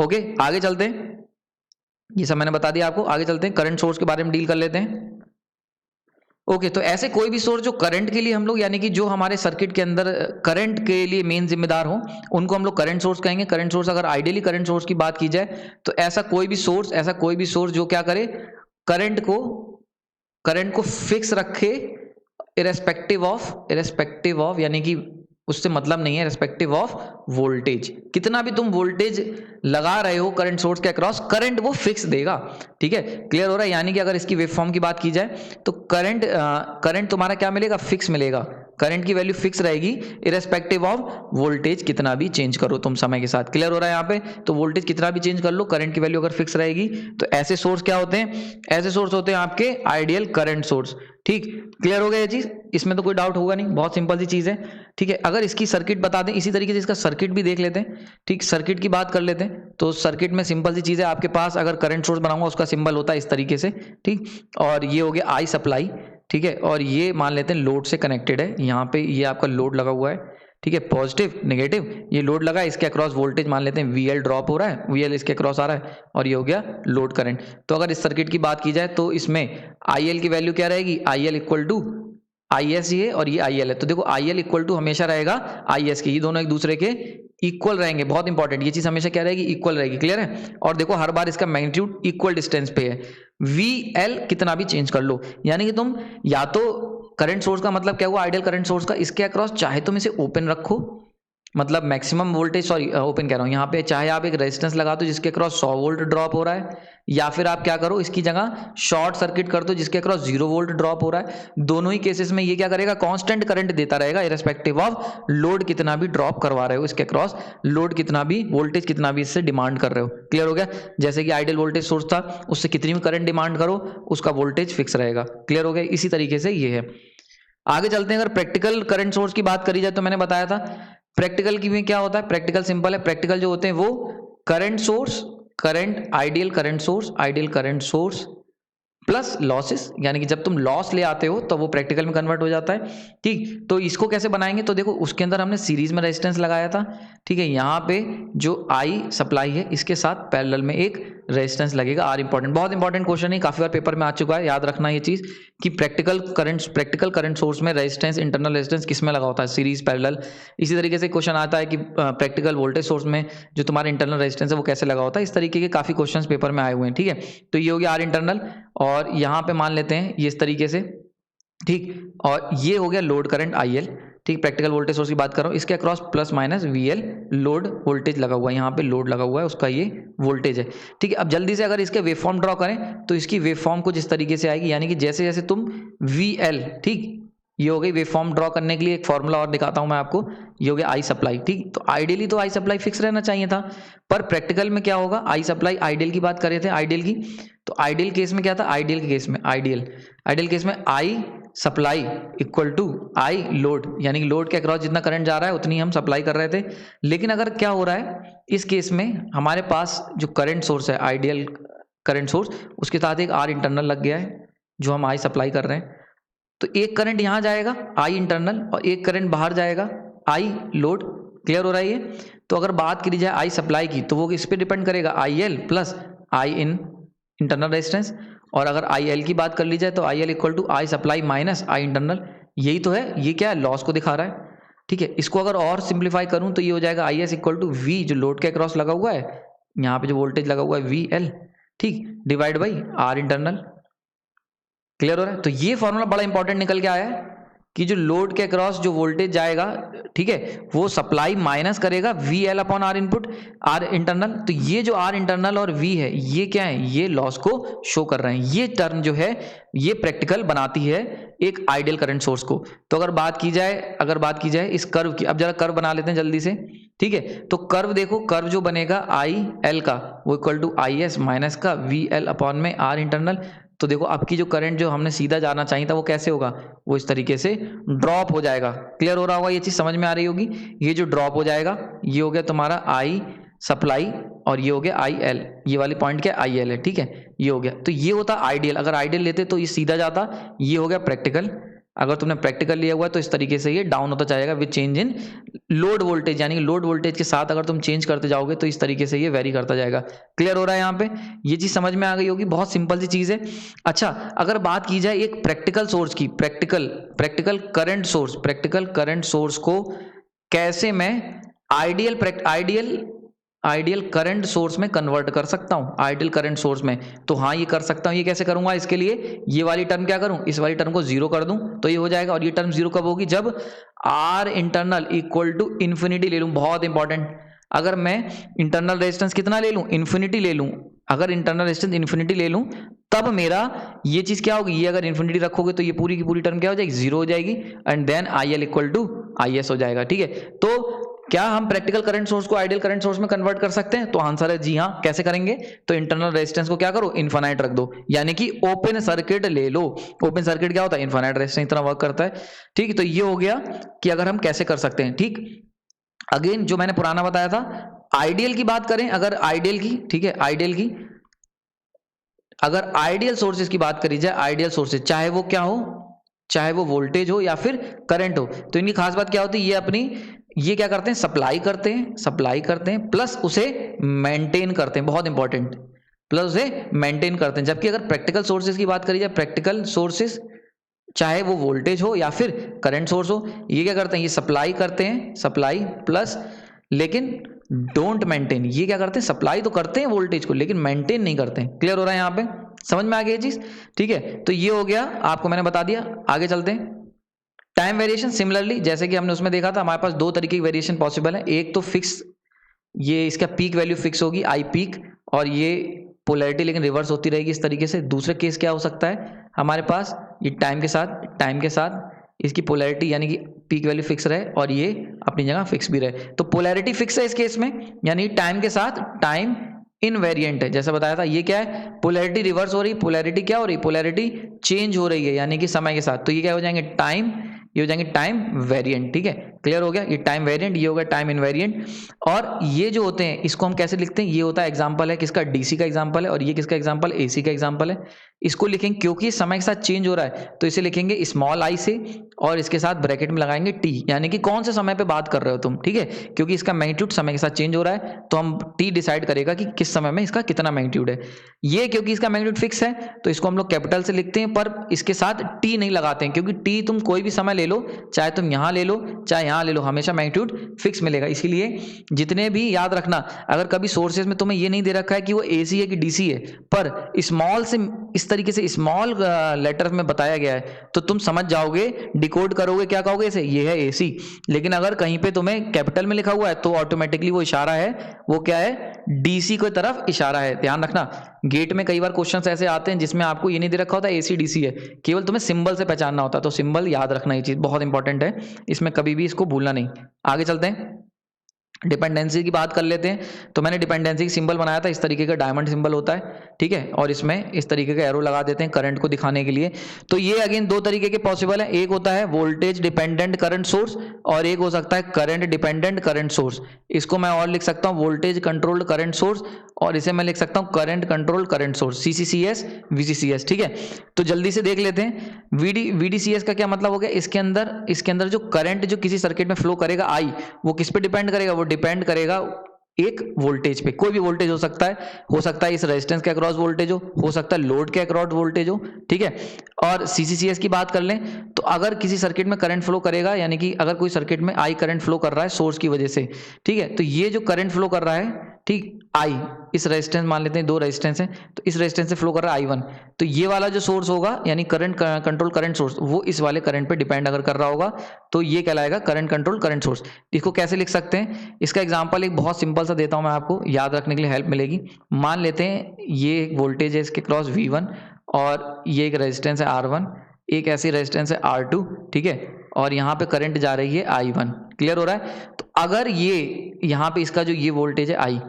ओके। आगे चलते हैं, ये सब मैंने बता दिया आपको, आगे चलते हैं, करंट सोर्स के बारे में डील कर लेते हैं। ओके, तो ऐसे कोई भी सोर्स जो करंट के लिए हम लोग, यानी कि जो हमारे सर्किट के अंदर करंट के लिए मेन जिम्मेदार हो, उनको हम लोग करंट सोर्स कहेंगे। करंट सोर्स, अगर आइडियली करंट सोर्स की बात की जाए तो ऐसा कोई भी सोर्स जो क्या करे, करंट को फिक्स रखे, इरेस्पेक्टिव ऑफ यानी कि उससे मतलब नहीं है, रिस्पेक्टिव ऑफ वोल्टेज। कितना भी तुम वोल्टेज लगा रहे हो करंट सोर्स के अक्रॉस, करंट वो फिक्स देगा। ठीक है, क्लियर हो रहा है? यानी कि अगर इसकी वेवफॉर्म की बात की जाए तो करंट तुम्हारा क्या मिलेगा, फिक्स मिलेगा। करंट की वैल्यू फिक्स रहेगी इरेस्पेक्टिव ऑफ वोल्टेज, कितना भी चेंज करो तुम समय के साथ। क्लियर हो रहा है यहाँ पे? तो वोल्टेज कितना भी चेंज कर लो, करंट की वैल्यू अगर फिक्स रहेगी। तो ऐसे सोर्स क्या होते हैं? ऐसे सोर्स होते हैं आपके आइडियल करंट सोर्स। ठीक, क्लियर हो गया ये चीज? इसमें तो कोई डाउट होगा नहीं, बहुत सिंपल सी चीज है। ठीक है, अगर इसकी सर्किट बता दें, इसी तरीके से इसका सर्किट भी देख लेते हैं। ठीक, सर्किट की बात कर लेते हैं। तो सर्किट में सिंपल सी चीज है, आपके पास अगर करंट सोर्स बनाऊंगा उसका सिंबल होता है इस तरीके से। ठीक, और ये हो गया आई सप्लाई। ठीक है, और ये मान लेते हैं लोड से कनेक्टेड है। यहाँ पे ये आपका लोड लगा हुआ है। ठीक है, पॉजिटिव नेगेटिव ये लोड लगा है, इसके अक्रॉस वोल्टेज मान लेते हैं VL ड्रॉप हो रहा है, VL इसके अक्रॉस आ रहा है, और ये हो गया लोड करंट। तो अगर इस सर्किट की बात की जाए तो इसमें IL की वैल्यू क्या रहेगी? IL इक्वल टू IS ये और ये IL है। तो देखो IL इक्वल टू हमेशा रहेगा IS के, ये दोनों एक दूसरे के इक्वल रहेंगे। बहुत इंपॉर्टेंट, ये चीज हमेशा क्या रहेगी? इक्वल रहेगी। क्लियर है? और देखो हर बार इसका मैग्नीट्यूड इक्वल डिस्टेंस पे है। VL कितना भी चेंज कर लो, यानी कि तुम या तो करंट सोर्स का मतलब क्या हुआ, आइडियल करंट सोर्स का, इसके अक्रॉस चाहे तुम इसे ओपन रखो, मतलब मैक्सिमम वोल्टेज, सॉरी ओपन कह रहा हूँ यहाँ पे, चाहे आप एक रेजिस्टेंस लगा दो जिसके अक्रॉस 100 वोल्ट ड्रॉप हो रहा है, या फिर आप क्या करो इसकी जगह शॉर्ट सर्किट कर दो जिसके अक्रॉस 0 वोल्ट ड्रॉप हो रहा है। दोनों ही केसेस में ये क्या करेगा? कांस्टेंट करंट देता रहेगा इरेस्पेक्टिव ऑफ लोड कितना भी ड्रॉप करवा रहे हो इसके अक्रॉस, लोड कितना भी, वोल्टेज कितना भी इससे डिमांड कर रहे हो। क्लियर हो गया? जैसे कि आइडियल वोल्टेज सोर्स था, उससे कितनी भी करंट डिमांड करो उसका वोल्टेज फिक्स रहेगा। क्लियर हो गया? इसी तरीके से ये है। आगे चलते हैं, अगर प्रैक्टिकल करंट सोर्स की बात करी जाए तो मैंने बताया था प्रैक्टिकल की में क्या होता है। प्रैक्टिकल सिंपल है, प्रैक्टिकल जो होते हैं वो current source, ideal current source plus losses, यानी कि जब तुम लॉस ले आते हो तो वो प्रैक्टिकल में कन्वर्ट हो जाता है। ठीक, तो इसको कैसे बनाएंगे? तो देखो उसके अंदर हमने सीरीज में रेजिस्टेंस लगाया था। ठीक है, यहाँ पे जो आई सप्लाई है इसके साथ पैरेलल में एक रेजिस्टेंस लगेगा R। इंपॉर्टेंट, बहुत इंपॉर्टेंट क्वेश्चन है, काफी बार पेपर में आ चुका है, याद रखना ये चीज कि प्रैक्टिकल करंट सोर्स में रेजिस्टेंस, इंटरनल रेजिस्टेंस किस में लगा होता है? Series, parallel. इसी तरीके से क्वेश्चन आता है कि प्रैक्टिकल वोल्टेज सोर्स में जो तुम्हारा इंटरनल रेजिस्टेंस है वो कैसे लगा होता है। इस तरीके के काफी क्वेश्चन पेपर में आए हुए हैं। ठीक है, तो ये हो गया R इंटरनल, और यहाँ पे मान लेते हैं ये इस तरीके से। ठीक, और ये हो गया लोड करंट IL। ठीक, प्रैक्टिकल वोल्टेज सोर्स की बात कर रहा हूँ, इसके across plus minus VL load voltage लगा हुआ है, यहाँ पे लोड लगा हुआ है, उसका ये वोल्टेज है। ठीक है, अब जल्दी से अगर इसके वेवफॉर्म ड्रॉ करें तो इसकी वेवफॉर्म कुछ इस तरीके से आएगी, यानी कि जैसे जैसे तुम VL, ठीक, ये हो गई वेवफॉर्म ड्रॉ करने के लिए एक फॉर्मूला और दिखाता हूं मैं आपको। ये हो गया आई सप्लाई। ठीक, तो आइडियली तो आई सप्लाई फिक्स रहना चाहिए था, पर प्रैक्टिकल में क्या होगा? आई सप्लाई, आइडियल की बात कर रहे थे, आइडियल की, तो आइडियल केस में क्या था? आइडियल केस में I supply equal to I load, यानी कि लोड के अक्रॉस जितना करंट जा रहा है उतनी हम सप्लाई कर रहे थे। लेकिन अगर क्या हो रहा है इस केस में, हमारे पास जो करंट सोर्स है आइडियल करंट सोर्स, उसके साथ एक R इंटरनल लग गया है जो हम आई सप्लाई कर रहे हैं। तो एक करंट यहां जाएगा आई इंटरनल, और एक करंट बाहर जाएगा आई लोड। क्लियर हो रहा है ये? तो अगर बात करी जाए आई सप्लाई की तो वो इस पे डिपेंड करेगा IL plus I in internal resistance, और अगर IL की बात कर ली जाए तो IL equal to I supply minus I internal. यही तो है, ये क्या है? लॉस को दिखा रहा है। ठीक है, इसको अगर और सिंप्लीफाई करूं तो ये हो जाएगा IS इक्वल टू V, जो लोड के अक्रॉस लगा हुआ है, यहाँ पे जो वोल्टेज लगा हुआ है VL, ठीक, divide by R internal. Clear हो रहा है? तो ये फॉर्मूला बड़ा इंपॉर्टेंट निकल के आया है कि जो लोड के अक्रॉस जो वोल्टेज जाएगा, ठीक है, वो सप्लाई माइनस करेगा VL upon R input, R internal. तो ये जो R इंटरनल और V है, ये क्या है? ये लॉस को शो कर रहे हैं। ये टर्म जो है ये प्रैक्टिकल बनाती है एक आइडियल करंट सोर्स को। तो अगर बात की जाए इस कर्व की, अब जरा कर्व बना लेते हैं जल्दी से। ठीक है, तो कर्व देखो, कर्व जो बनेगा IL का वो इक्वल टू IS माइनस का VL अपॉन में R इंटरनल। तो देखो आपकी जो करंट जो हमने सीधा जाना चाहिए था वो कैसे होगा? वो इस तरीके से ड्रॉप हो जाएगा। क्लियर हो रहा होगा? ये चीज समझ में आ रही होगी। ये जो ड्रॉप हो जाएगा ये हो गया तुम्हारा आई सप्लाई, और ये हो गया IL, ये वाली पॉइंट क्या IL है। ठीक है, ये हो गया। तो ये होता आइडियल, अगर आइडियल लेते तो ये सीधा जाता, ये हो गया प्रैक्टिकल। अगर तुमने प्रैक्टिकल लिया हुआ है तो इस तरीके से ये डाउन होता जाएगा with change in load voltage, यानी कि लोड वोल्टेज के साथ अगर तुम चेंज करते जाओगे तो इस तरीके से ये वेरी करता जाएगा। क्लियर हो रहा है यहाँ पे? ये चीज समझ में आ गई होगी, बहुत सिंपल सी चीज है। अच्छा, अगर बात की जाए एक प्रैक्टिकल सोर्स की, प्रैक्टिकल करंट सोर्स को कैसे मैं आइडियल करंट सोर्स में कन्वर्ट कर सकता हूं, आइडियल करंट सोर्स में, तो हाँ ये कर सकता हूं। ये कैसे करूंगा? इसके लिए ये वाली टर्म क्या करूं, इस वाली टर्म को जीरो कर दूं तो ये हो जाएगा। और ये टर्म जीरो कब होगी? जब R internal equal to infinity ले लूं। बहुत इंपॉर्टेंट, अगर मैं इंटरनल रेजिस्टेंस कितना ले लूं, इन्फिनिटी ले लूं, अगर इंटरनल रेजिस्टेंस इन्फिनिटी ले लूं तब मेरा ये चीज क्या होगी, ये अगर इन्फिनिटी रखोगे तो ये पूरी की पूरी टर्म क्या हो जाएगी, जीरो हो जाएगी, and then I L equal to I S हो जाएगा। ठीक है, तो क्या हम प्रैक्टिकल करंट सोर्स को आइडियल करंट सोर्स में कन्वर्ट कर सकते हैं? तो आंसर है जी हाँ। कैसे करेंगे? तो इंटरनल रेजिस्टेंस को क्या करो, इनफाइनाइट रख दो, यानी कि ओपन सर्किट ले लो। ओपन सर्किट क्या होता है? इनफाइनाइट रेजिस्टेंस इतना वर्क करता है। ठीक है, तो ये हो गया कि अगर हम कैसे कर सकते हैं। ठीक, अगेन जो मैंने पुराना बताया था, आइडियल की बात करें, अगर आइडियल की, ठीक है, आइडियल की, अगर आइडियल सोर्सेज की बात करी जाए, आइडियल सोर्सेज चाहे वो क्या हो, चाहे वो वोल्टेज हो या फिर करंट हो, तो इनकी खास बात क्या होती है, ये क्या करते हैं, सप्लाई करते हैं प्लस उसे मेंटेन करते हैं। बहुत इंपॉर्टेंट, प्लस उसे मेंटेन करते हैं। जबकि अगर प्रैक्टिकल सोर्सेज की बात करी जाए, प्रैक्टिकल सोर्सेज चाहे वो वोल्टेज हो या फिर करंट सोर्स हो, ये क्या करते हैं, ये सप्लाई करते हैं, सप्लाई प्लस, लेकिन डोंट मेंटेन। ये क्या करते हैं, सप्लाई तो करते हैं वोल्टेज को लेकिन मेंटेन नहीं करते हैं। क्लियर हो रहा है यहाँ पे? समझ में आ गई ये चीज? ठीक है, तो ये हो गया, आपको मैंने बता दिया। आगे चलते हैं। टाइम वेरिएशन, सिमिलरली जैसे कि हमने उसमें देखा था, हमारे पास दो तरीके की वेरिएशन पॉसिबल है। एक तो फिक्स, ये इसका पीक वैल्यू फिक्स होगी, आई पीक, और ये पोलैरिटी लेकिन रिवर्स होती रहेगी इस तरीके से। दूसरे केस क्या हो सकता है हमारे पास, ये टाइम के साथ इसकी पोलैरिटी यानी कि पीक वैल्यू फिक्स रहे और ये अपनी जगह फिक्स भी रहे। तो पोलैरिटी फिक्स है इस केस में, यानी टाइम के साथ टाइम इनवेरिएंट है। जैसा बताया था, ये क्या है, पोलैरिटी रिवर्स हो रही, पोलैरिटी क्या हो रही, पोलैरिटी चेंज हो रही है, यानी कि समय के साथ। तो ये क्या हो जाएंगे, टाइम, ये हो जाएंगे टाइम वेरिएंट। ठीक है, क्लियर हो गया, ये टाइम वेरिएंट, ये होगा टाइम इनवेरिएंट। और ये जो होते हैं इसको हम कैसे लिखते हैं, ये होता है एग्जांपल है किसका, डीसी का एग्जांपल है, और ये किसका एग्जांपल, एसी का एग्जांपल है। इसको लिखेंगे क्योंकि समय के साथ चेंज हो रहा है, तो इसे लिखेंगे स्मॉल आई से और इसके साथ ब्रैकेट में लगाएंगे टी, यानी कि कौन से समय पे बात कर रहे हो तुम। ठीक है, क्योंकि इसका मैग्नीट्यूड समय के साथ चेंज हो रहा है, तो हम टी डिसाइड करेगा कि किस समय में इसका कितना मैग्नीट्यूड है। ये क्योंकि इसका मैग्नीट्यूड फिक्स है तो इसको हम लोग कैपिटल से लिखते हैं, पर इसके साथ टी नहीं लगाते हैं, क्योंकि टी तुम कोई भी समय ले लो, चाहे तुम यहां ले लो चाहे यहां ले लो, हमेशा मैग्नीट्यूड फिक्स मिलेगा। इसीलिए जितने भी, याद रखना, अगर कभी सोर्सेज में तुम्हें ये नहीं दे रखा है कि वो एसी है कि डीसी है, पर स्मॉल से इस तरीके से स्मॉल लेटर में बताया गया है, तो तुम समझ जाओगे, डिकोड करोगे, क्या कहोगे इसे, ये है एसी। लेकिन अगर कहीं पे तुम्हें कैपिटल में लिखा हुआ है तो ऑटोमेटिकली वो इशारा है, वो क्या है, डीसी की तरफ इशारा है। ध्यान रखना, गेट में कई बार क्वेश्चंस ऐसे आते हैं जिसमें आपको ये नहीं दे रखा होता एसी डीसी है, केवल तुम्हें सिंबल से पहचानना होता है। तो सिंबल याद रखना, ये चीज बहुत इंपॉर्टेंट है, इसमें कभी भी इसको भूलना नहीं। आगे चलते हैं, डिपेंडेंसी की बात कर लेते हैं। तो मैंने डिपेंडेंसी की सिंबल बनाया था, इस तरीके का डायमंड सिंबल होता है, ठीक है, और इसमें इस तरीके का एरो लगा देते हैं करंट को दिखाने के लिए। तो ये अगेन दो तरीके के पॉसिबल है, एक होता है वोल्टेज डिपेंडेंट करंट सोर्स और एक हो सकता है करंट डिपेंडेंट करंट सोर्स। इसको मैं और लिख सकता हूं वोल्टेज कंट्रोल्ड करंट सोर्स, और इसे मैं लिख सकता हूं current controlled current source, CCCS VCCS। ठीक है, तो जल्दी से देख लेते हैं। VDCS का क्या मतलब हो गया, इसके अंदर जो करंट जो किसी सर्किट में फ्लो करेगा आई, वो किस पे डिपेंड करेगा, वो डिपेंड करेगा एक वोल्टेज पे। कोई भी वोल्टेज हो सकता है इस रेजिस्टेंस के अक्रॉस वोल्टेज हो सकता है लोड के अक्रॉस वोल्टेज हो। ठीक है, और CCCS की बात कर लें तो अगर किसी सर्किट में करंट फ्लो करेगा, यानी कि अगर कोई सर्किट में आई करंट फ्लो कर रहा है सोर्स की वजह से, ठीक है, तो ये जो करंट फ्लो कर रहा है, ठीक, आई, इस रेजिस्टेंस मान लेते हैं, दो रेजिस्टेंस हैं, तो इस रेजिस्टेंस से फ्लो कर रहा है I1, तो ये वाला जो सोर्स होगा यानी करंट कंट्रोल करंट सोर्स, वो इस वाले करंट पे डिपेंड अगर कर रहा होगा तो ये कहलाएगा करंट कंट्रोल करंट सोर्स। इसको कैसे लिख सकते हैं, इसका एग्जांपल एक बहुत सिंपल सा देता हूं मैं, आपको याद रखने के लिए हेल्प मिलेगी। मान लेते हैं ये एक वोल्टेज है इसके क्रॉस V1 और ये एक रेजिस्टेंस है R1, एक ऐसी रेजिस्टेंस है R2, ठीक है, और यहाँ पे करंट जा रही है I1। क्लियर हो रहा है? तो अगर ये यहाँ पे इसका जो ये वोल्टेज है I,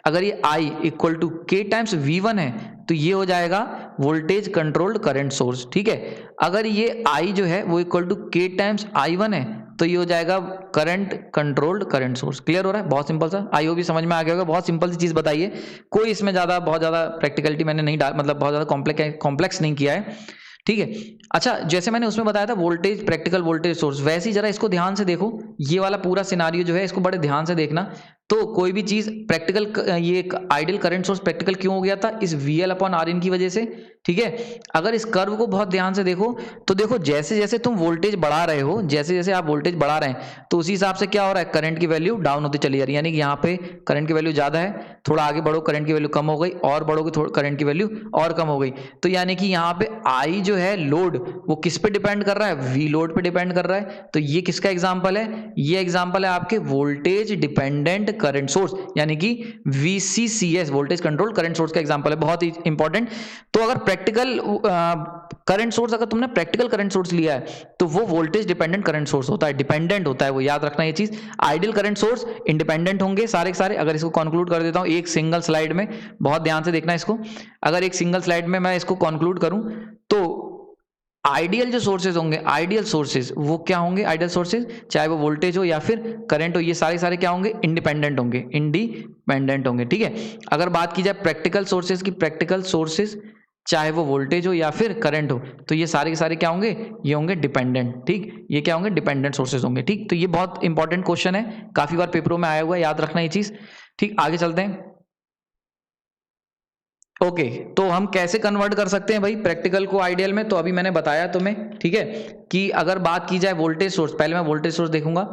अगर ये I equal to K times V1 है तो ये हो जाएगा वोल्टेज कंट्रोल्ड करंट सोर्स। ठीक है, अगर ये I जो है वो equal to K times I1 है तो ये हो जाएगा current controlled current source. Clear हो रहा है? बहुत सिंपल सा, आई होप समझ में आ गया होगा। बहुत सिंपल सी चीज बताइए, कोई इसमें बहुत ज्यादा प्रैक्टिकलिटी मैंने नहीं बहुत ज्यादा कॉम्प्लेक्स नहीं किया है। ठीक है। अच्छा, जैसे मैंने उसमें बताया था वोल्टेज, प्रैक्टिकल वोल्टेज सोर्स, वैसे ही जरा इसको ध्यान से देखो, ये वाला पूरा सिनारियो जो है इसको बड़े ध्यान से देखना। तो कोई भी चीज प्रैक्टिकल, ये एक आइडियल करंट सोर्स प्रैक्टिकल क्यों हो गया था, इस VL/RN की वजह से। ठीक है, अगर इस कर्व को बहुत ध्यान से देखो तो देखो जैसे जैसे तुम वोल्टेज बढ़ा रहे हो, जैसे जैसे आप वोल्टेज बढ़ा रहे हैं तो उसी हिसाब से क्या हो रहा है, करंट की वैल्यू डाउन होती चली जा रही है। यानी कि यहाँ पे करंट की वैल्यू ज्यादा है, थोड़ा आगे बढ़ो करंट की वैल्यू कम हो गई, और बढ़ोगे थोड़ा करंट की वैल्यू और कम हो गई। तो यानी कि यहाँ पे आई जो है लोड, वो किस पे डिपेंड कर रहा है, वी लोड पे डिपेंड कर रहा है। तो ये किसका एग्जांपल है, ये एग्जांपल है आपके वोल्टेज डिपेंडेंट करंट सोर्स, यानी कि VCCS, voltage control current source का एग्जांपल है, बहुत ही इंपॉर्टेंट। तो अगर प्रैक्टिकल करंट सोर्स, अगर तुमने प्रैक्टिकल करंट सोर्स लिया है तो वो वोल्टेज डिपेंडेंट करंट सोर्स होता है, डिपेंडेंट होता है वो, याद रखना ये चीज। आइडियल करंट सोर्स इंडिपेंडेंट होंगे सारे के सारे। अगर इसको कंक्लूड कर देता हूं एक सिंगल स्लाइड में, बहुत ध्यान से देखना इसको, अगर एक सिंगल स्लाइड में मैं इसको कंक्लूड करूं तो आइडियल जो सोर्सेज होंगे, आइडियल सोर्सेज वो क्या होंगे, आइडियल सोर्सेज चाहे वो वोल्टेज हो या फिर करंट हो, ये सारे सारे क्या होंगे, इंडिपेंडेंट होंगे, इंडिपेंडेंट होंगे। ठीक है, अगर बात की जाए प्रैक्टिकल सोर्सेज की, प्रैक्टिकल सोर्सेज चाहे वो वोल्टेज हो या फिर करंट हो, तो ये सारे के सारे क्या होंगे, ये होंगे डिपेंडेंट। ठीक, ये क्या होंगे, डिपेंडेंट सोर्सेज होंगे। ठीक, तो ये बहुत इंपॉर्टेंट क्वेश्चन है, काफी बार पेपरों में आया हुआ है, याद रखना ये चीज। ठीक, आगे चलते हैं। ओके, तो हम कैसे कन्वर्ट कर सकते हैं भाई प्रैक्टिकल को आइडियल में, तो अभी मैंने बताया तुम्हें, ठीक है, कि अगर बात की जाए वोल्टेज सोर्स, पहले मैं वोल्टेज सोर्स देखूंगा।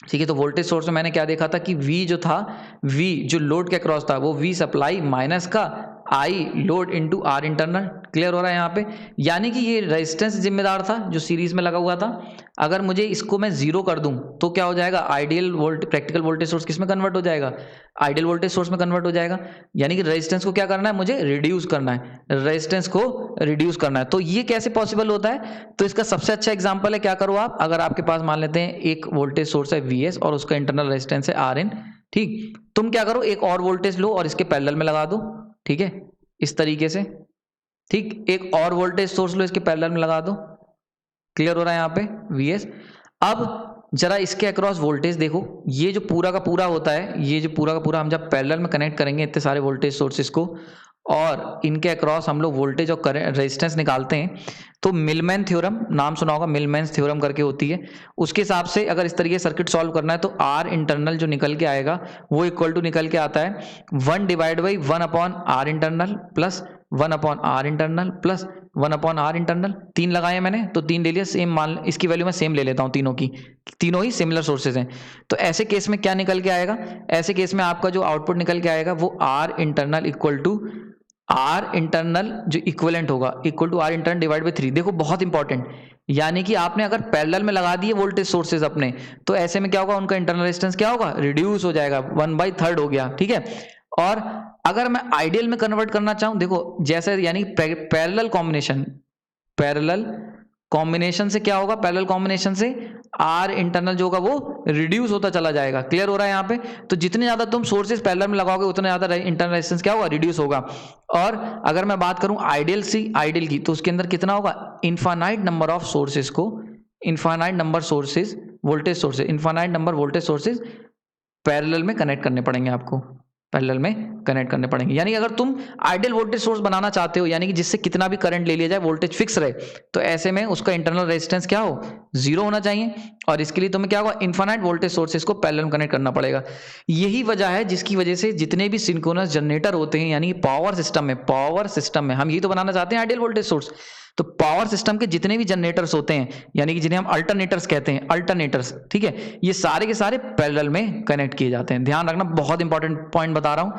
ठीक है, तो वोल्टेज सोर्स में मैंने क्या देखा था कि V जो था, V जो लोड के अक्रॉस था वो V सप्लाई माइनस का I load into R internal. Clear हो रहा है यहाँ पे, यानी कि ये रेजिस्टेंस जिम्मेदार था जो सीरीज में लगा हुआ था। अगर मुझे इसको मैं जीरो कर दूं तो क्या हो जाएगा, ideal volt practical voltage source किस में कन्वर्ट हो जाएगा, आइडियल वोल्टेज सोर्स में कन्वर्ट हो जाएगा। यानी कि रेजिस्टेंस को क्या करना है, मुझे रिड्यूस करना है, रेजिस्टेंस को रिड्यूस करना है। तो ये कैसे पॉसिबल होता है, तो इसका सबसे अच्छा एग्जांपल है, क्या करो आप, अगर आपके पास मान लेते हैं एक वोल्टेज सोर्स है VS और उसका इंटरनल रेजिस्टेंस है RN। ठीक, तुम क्या करो, एक और वोल्टेज लो और इसके पैरेलल में लगा दो। ठीक है, इस तरीके से। ठीक, एक और वोल्टेज सोर्स लो, इसके पैरेलल में लगा दो। क्लियर हो रहा है यहाँ पे VS। अब जरा इसके अक्रॉस वोल्टेज देखो, ये जो पूरा का पूरा होता है, ये जो पूरा का पूरा हम जब पैरेलल में कनेक्ट करेंगे इतने सारे वोल्टेज सोर्सेज को, और इनके अक्रॉस हम लोग वोल्टेज और करंट रेजिस्टेंस निकालते हैं, तो मिलमैन थ्योरम, नाम सुना होगा, मिलमैन्स थ्योरम करके होती है, उसके हिसाब से अगर इस तरीके सर्किट सॉल्व करना है तो R इंटरनल जो निकल के आएगा वो इक्वल टू निकल के आता है 1 divide by 1/R internal plus 1/R internal plus 1/R internal. 3 लगाए मैंने तो 3 ले लिया, सेम मान, इसकी वैल्यू मैं सेम ले लेता हूँ तीनों की, तीनों ही सिमिलर सोर्सेज हैं। तो ऐसे केस में क्या निकल के आएगा, ऐसे केस में आपका जो आउटपुट निकल के आएगा वो R internal equal to R internal जो इक्विवेलेंट होगा equal to R internal divide by 3। देखो बहुत इंपॉर्टेंट, यानी कि आपने अगर पैरेलल में लगा दिए वोल्टेज सोर्सेज अपने, तो ऐसे में क्या होगा, उनका इंटरनल रेजिस्टेंस क्या होगा, रिड्यूस हो जाएगा, 1/3 हो गया। ठीक है, और अगर मैं आइडियल में कन्वर्ट करना चाहूं, देखो जैसे, यानी पैरेलल कॉम्बिनेशन, पैरेलल कॉम्बिनेशन से क्या होगा, पैरेलल कॉम्बिनेशन से R इंटरनल जो होगा वो रिड्यूस होता चला जाएगा। क्लियर हो रहा है यहाँ पे, तो जितने ज्यादा तुम सोर्सेज पैरेलल में लगाओगे उतने ज्यादा इंटरनल रेजिस्टेंस क्या होगा, रिड्यूस होगा। और अगर मैं बात करूं आइडियल की, तो उसके अंदर कितना होगा, इनफाइनाइट नंबर ऑफ सोर्सेज को, infinite number sources voltage sources, infinite number voltage sources parallel में कनेक्ट करने पड़ेंगे आपको, पैरेलल में कनेक्ट करने पड़ेंगे। यानी अगर तुम आइडियल वोल्टेज सोर्स बनाना चाहते हो, यानी कि जिससे कितना भी करंट ले लिया जाए वोल्टेज फिक्स रहे, तो ऐसे में उसका इंटरनल रेजिस्टेंस क्या हो, 0 होना चाहिए। और इसके लिए तुम्हें क्या होगा, इनफाइनाइट वोल्टेज सोर्सेज को पैरेलल में कनेक्ट करना पड़ेगा। यही वजह है जिसकी वजह से जितने भी सिंक्रोनस जनरेटर होते हैं, यानी पावर सिस्टम में हम यही तो बनाना चाहते हैं आइडियल वोल्टेज सोर्स। तो पावर सिस्टम के जितने भी जनरेटर्स होते हैं, यानी कि जिन्हें हम अल्टरनेटर्स कहते हैं, अल्टरनेटर्स, ठीक है, ये सारे के सारे पैरेलल में कनेक्ट किए जाते हैं। ध्यान रखना, बहुत इंपॉर्टेंट पॉइंट बता रहा हूं,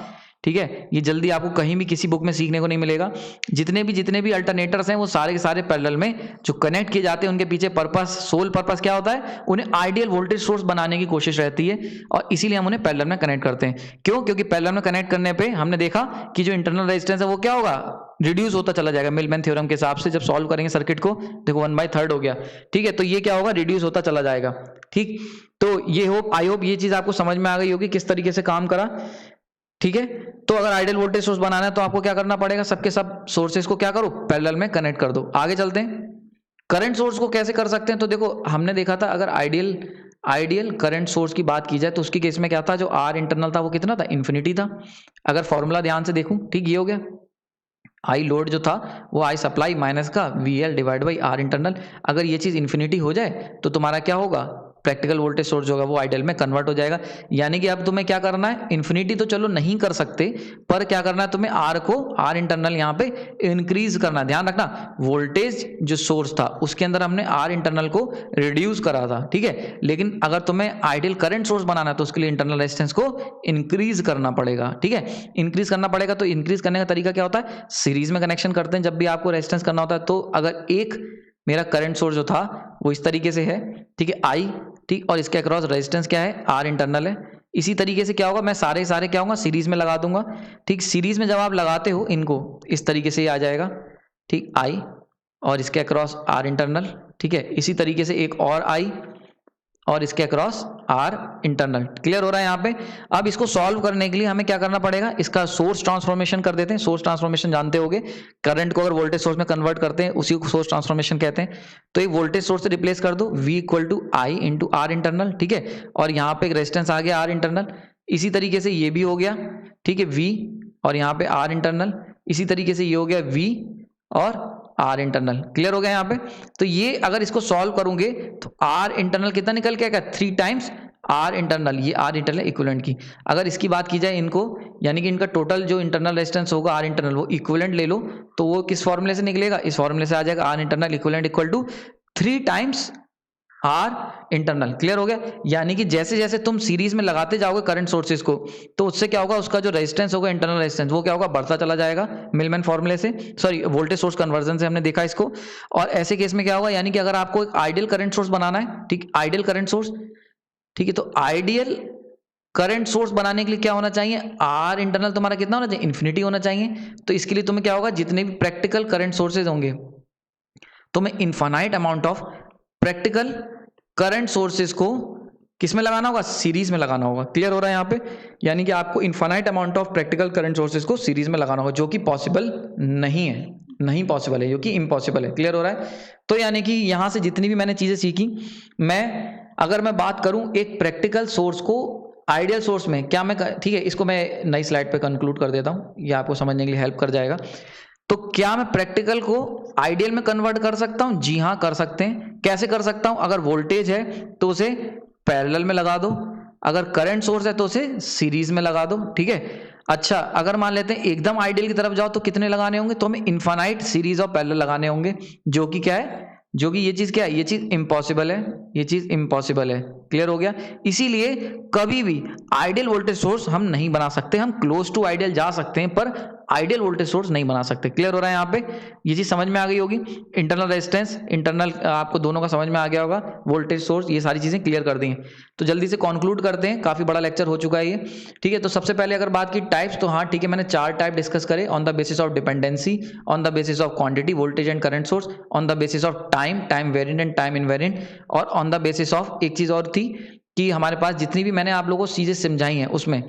ठीक है, ये जल्दी आपको कहीं भी किसी बुक में सीखने को नहीं मिलेगा। जितने भी अल्टरनेटर्स हैं वो सारे के सारे पैरेलल में जो कनेक्ट किए जाते हैं, उनके पीछे पर्पस, सोल पर्पस क्या होता है, उन्हें आइडियल वोल्टेज सोर्स बनाने की कोशिश रहती है, और इसीलिए हम उन्हें पैरेलल में कनेक्ट करते हैं। क्यों, क्योंकि पैरेलल में कनेक्ट करने पे हमने देखा कि जो इंटरनल रेजिस्टेंस है वो क्या होगा, रिड्यूस होता चला जाएगा। मिलमैन थ्योरम के हिसाब से जब सॉल्व करेंगे सर्किट को, देखो 1/3 हो गया। ठीक है, तो ये क्या होगा, रिड्यूस होता चला जाएगा। ठीक, तो ये आई होप ये चीज आपको समझ में आ गई होगी किस तरीके से काम करा। ठीक है, तो अगर आइडियल वोल्टेज सोर्स बनाना है तो आपको क्या करना पड़ेगा, सबके सब सोर्सेज को क्या करो, पैरेलल में कनेक्ट कर दो। आगे चलते हैं, करंट सोर्स को कैसे कर सकते हैं। तो देखो हमने देखा था, अगर आइडियल करंट सोर्स की बात की जाए तो उसकी केस में क्या था, जो R इंटरनल था वो कितना था, इन्फिनिटी था। अगर फॉर्मूला ध्यान से देखूं, ठीक, ये हो गया। आई लोड जो था वो आई सप्लाई माइनस का VL divide by R internal. अगर ये चीज़ इन्फिनिटी हो जाए तो तुम्हारा क्या होगा, प्रैक्टिकल वोल्टेज सोर्स होगा वो आइडियल में कन्वर्ट हो जाएगा। यानी कि अब तुम्हें क्या करना है, इन्फिनिटी तो चलो नहीं कर सकते, पर क्या करना है तुम्हें, आर को, आर इंटरनल यहाँ पे इंक्रीज करना। ध्यान रखना वोल्टेज जो सोर्स था उसके अंदर हमने आर इंटरनल को रिड्यूस करा था, ठीक है, लेकिन अगर तुम्हें आइडियल करंट सोर्स बनाना है तो उसके लिए इंटरनल रेजिस्टेंस को इंक्रीज करना पड़ेगा, ठीक है, इंक्रीज करना पड़ेगा। तो इंक्रीज करने का तरीका क्या होता है, सीरीज में कनेक्शन करते हैं जब भी आपको रेजिस्टेंस करना होता है। तो अगर एक मेरा करंट सोर्स जो था वो इस तरीके से है, ठीक है, आई, ठीक, और इसके अक्रॉस रेजिस्टेंस क्या है, आर इंटरनल है। इसी तरीके से क्या होगा, मैं सारे क्या होगा सीरीज में लगा दूंगा, ठीक। सीरीज में जब आप लगाते हो इनको इस तरीके से आ जाएगा, ठीक, आई और इसके अक्रॉस आर इंटरनल, ठीक है। इसी तरीके से एक और आई और इसके अक्रॉस आर इंटरनल। क्लियर हो रहा है यहाँ पे। अब इसको सॉल्व करने के लिए हमें क्या करना पड़ेगा, इसका सोर्स ट्रांसफॉर्मेशन कर देते हैं। सोर्स ट्रांसफॉर्मेशन जानते होगे, करंट को अगर वोल्टेज सोर्स में कन्वर्ट करते हैं उसी को सोर्स ट्रांसफॉर्मेशन कहते हैं। तो एक वोल्टेज सोर्स से रिप्लेस कर दो, V equal to I into R internal, ठीक है, और यहाँ पे एक रेजिस्टेंस आ गया आर इंटरनल। इसी तरीके से ये भी हो गया, ठीक है, V और यहाँ पे आर इंटरनल। इसी तरीके से ये हो गया V और आर इंटरनल। क्लियर हो गया यहाँ पे। तो ये अगर इसको सॉल्व करोगे तो आर इंटरनल कितना निकल के आएगा, 3 टाइम्स आर इंटरनल, ये आर इंटरनल इक्विवेलेंट की। अगर इसकी बात की जाए इनको, यानी कि इनका टोटल जो इंटरनल रेजिस्टेंस होगा आर इंटरनल वो इक्विवेलेंट ले लो, तो वो किस फॉर्मूले से निकलेगा, इस फॉर्मूले से आ जाएगा, R internal equivalent equal to 3 times R internal. Clear हो गया। यानी कि जैसे जैसे तुम सीरीज में लगाते जाओगे करंट सोर्सेज को, तो उससे क्या होगा, उसका जो रेजिस्टेंस होगा, इंटरनल रेजिस्टेंस, वो क्या होगा, बढ़ता चला जाएगा मिलमैन फॉर्मूले से, सॉरी वोल्टेज सोर्स कन्वर्जन से हमने देखा इसको। और ऐसे केस में क्या होगा, यानी कि अगर आपको एक आइडियल करंट सोर्स बनाना है, ठीक, आइडियल करंट सोर्स, ठीक है, तो आइडियल करंट सोर्स बनाने के लिए क्या होना चाहिए, आर इंटरनल तुम्हारा कितना होना चाहिए, इन्फिनिटी होना चाहिए। तो इसके लिए तुम्हें क्या होगा, जितने भी प्रैक्टिकल करंट सोर्सेज होंगे तुम्हें infinite amount of practical current sources को किस में लगाना होगा, सीरीज में लगाना होगा। क्लियर हो रहा है यहाँ पे। यानी कि आपको infinite amount of practical current sources को सीरीज में लगाना होगा, जो कि पॉसिबल नहीं है, नहीं पॉसिबल है, जो कि इम्पॉसिबल है। क्लियर हो रहा है। तो यानी कि यहाँ से जितनी भी मैंने चीजें सीखी, अगर मैं बात करूं एक प्रैक्टिकल सोर्स को आइडियल सोर्स में, क्या मैं, ठीक है, इसको मैं नई स्लाइड पे कंक्लूड कर देता हूं, ये आपको समझने के लिए हेल्प कर जाएगा। तो क्या मैं प्रैक्टिकल को आइडियल में कन्वर्ट कर सकता हूं? जी हाँ, कर सकते हैं। कैसे कर सकता हूं? अगर वोल्टेज है तो उसे पैरेलल में लगा दो, अगर करंट सोर्स है तो उसे सीरीज में लगा दो, ठीक है। अच्छा, अगर मान लेते हैं एकदम आइडियल की तरफ जाओ तो कितने लगाने होंगे, तो हमें इनफाइनाइट सीरीज और पैरेलल लगाने होंगे, जो कि क्या है, जो कि ये चीज क्या है, ये चीज इम्पॉसिबल है, ये चीज इम्पॉसिबल है। क्लियर हो गया। इसीलिए कभी भी आइडियल वोल्टेज सोर्स हम नहीं बना सकते, हम क्लोज टू आइडियल जा सकते हैं पर आइडियल वोल्टेज सोर्स नहीं बना सकते। क्लियर हो रहा है यहाँ पे, ये चीज समझ में आ गई होगी। इंटरनल रेजिस्टेंस, इंटरनल आपको दोनों का समझ में आ गया होगा, वोल्टेज सोर्स, ये सारी चीजें क्लियर कर दी हैं। तो जल्दी से कंक्लूड करते हैं, काफी बड़ा लेक्चर हो चुका है ये, ठीक है। तो सबसे पहले अगर बात की टाइप्स, तो हाँ ठीक है, मैंने 4 टाइप डिस्कस करे, on the basis of dependency, on the basis of quantity voltage and current source, on the basis of time variant and time invariant, और ऑन द बेसिस ऑफ एक चीज और थी कि हमारे पास जितनी भी मैंने आप लोगों को चीजें समझाई हैं उसमें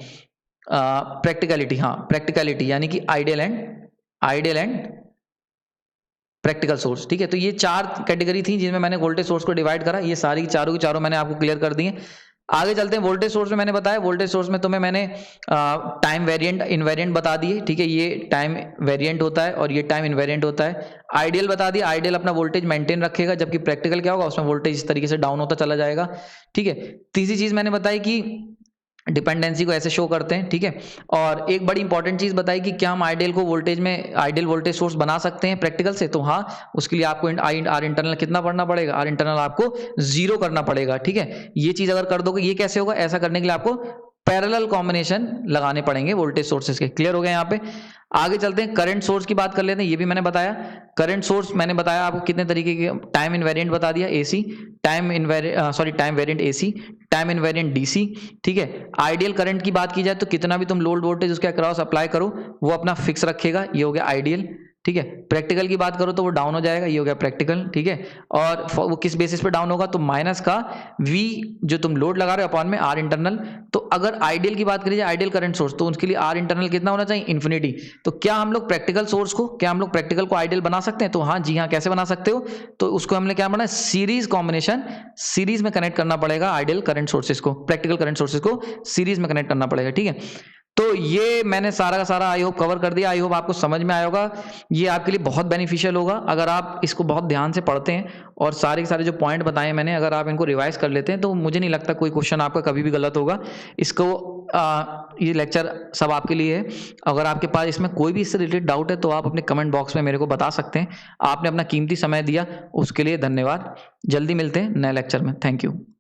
प्रैक्टिकलिटी, हाँ प्रैक्टिकलिटी, यानी कि आइडियल एंड प्रैक्टिकल सोर्स, ठीक है। तो ये 4 कैटेगरी थी जिनमें मैंने वोल्टेज सोर्स को डिवाइड करा, ये सारी चारों की चारों मैंने आपको क्लियर कर दी हैं। आगे चलते हैं। वोल्टेज सोर्स में मैंने बताया, वोल्टेज सोर्स में तुम्हें मैंने टाइम वेरिएंट इनवेरिएंट बता दिए, ठीक है, ये टाइम वेरिएंट होता है और ये टाइम इनवेरिएंट होता है। आइडियल बता दिया, आइडियल अपना वोल्टेज मेंटेन रखेगा, जबकि प्रैक्टिकल क्या होगा, उसमें वोल्टेज इस तरीके से डाउन होता चला जाएगा, ठीक है। तीसरी चीज मैंने बताई कि डिपेंडेंसी को ऐसे शो करते हैं, ठीक है। और एक बड़ी इंपॉर्टेंट चीज बताई कि क्या हम आइडियल को वोल्टेज में आइडियल वोल्टेज सोर्स बना सकते हैं प्रैक्टिकल से, तो हाँ, उसके लिए आपको आर इंटरनल कितना पढ़ना पड़ेगा, आर इंटरनल आपको 0 करना पड़ेगा, ठीक है। ये चीज अगर कर दोगे, ये कैसे होगा, ऐसा करने के लिए आपको पैरेलल कॉम्बिनेशन लगाने पड़ेंगे वोल्टेज सोर्सेज के। क्लियर हो गया यहाँ पे। आगे चलते हैं, करंट सोर्स की बात कर लेते हैं, ये भी मैंने बताया। करंट सोर्स मैंने बताया आपको कितने तरीके के, टाइम इनवेरिएंट बता दिया AC, time variant AC, time invariant DC, ठीक है। आइडियल करंट की बात की जाए तो कितना भी तुम लोड वोल्टेज उसके अक्रॉस अप्लाई करो वो अपना फिक्स रखेगा, ये हो गया आइडियल, ठीक है। प्रैक्टिकल की बात करो तो वो डाउन हो जाएगा, ये हो गया प्रैक्टिकल, ठीक है। और वो किस बेसिस पे डाउन होगा, तो माइनस का V जो तुम लोड लगा रहे हो अपॉन में आर इंटरनल। तो अगर आइडियल की बात करी जाए, आइडियल करंट सोर्स, तो उसके लिए आर इंटरनल कितना होना चाहिए, इन्फिनिटी। तो क्या हम लोग प्रैक्टिकल सोर्स को, क्या हम लोग प्रैक्टिकल को आइडियल बना सकते हैं, तो हाँ जी हाँ, कैसे बना सकते हो, तो उसको हमने क्या बनाया, सीरीज कॉम्बिनेशन, सीरीज में कनेक्ट करना पड़ेगा आइडियल करंट सोर्सेज को, प्रैक्टिकल करंट सोर्सेज को सीरीज में कनेक्ट करना पड़ेगा, ठीक है। तो ये मैंने सारा का सारा आई होप कवर कर दिया। आई होप आपको समझ में आया होगा। ये आपके लिए बहुत बेनिफिशियल होगा अगर आप इसको बहुत ध्यान से पढ़ते हैं और सारे के सारे जो पॉइंट बताए मैंने अगर आप इनको रिवाइज कर लेते हैं तो मुझे नहीं लगता कोई क्वेश्चन आपका कभी भी गलत होगा। इसको ये लेक्चर सब आपके लिए है। अगर आपके पास इसमें कोई भी इससे रिलेटेड डाउट है तो आप अपने कमेंट बॉक्स में मेरे को बता सकते हैं। आपने अपना कीमती समय दिया उसके लिए धन्यवाद। जल्दी मिलते हैं नए लेक्चर में। Thank you.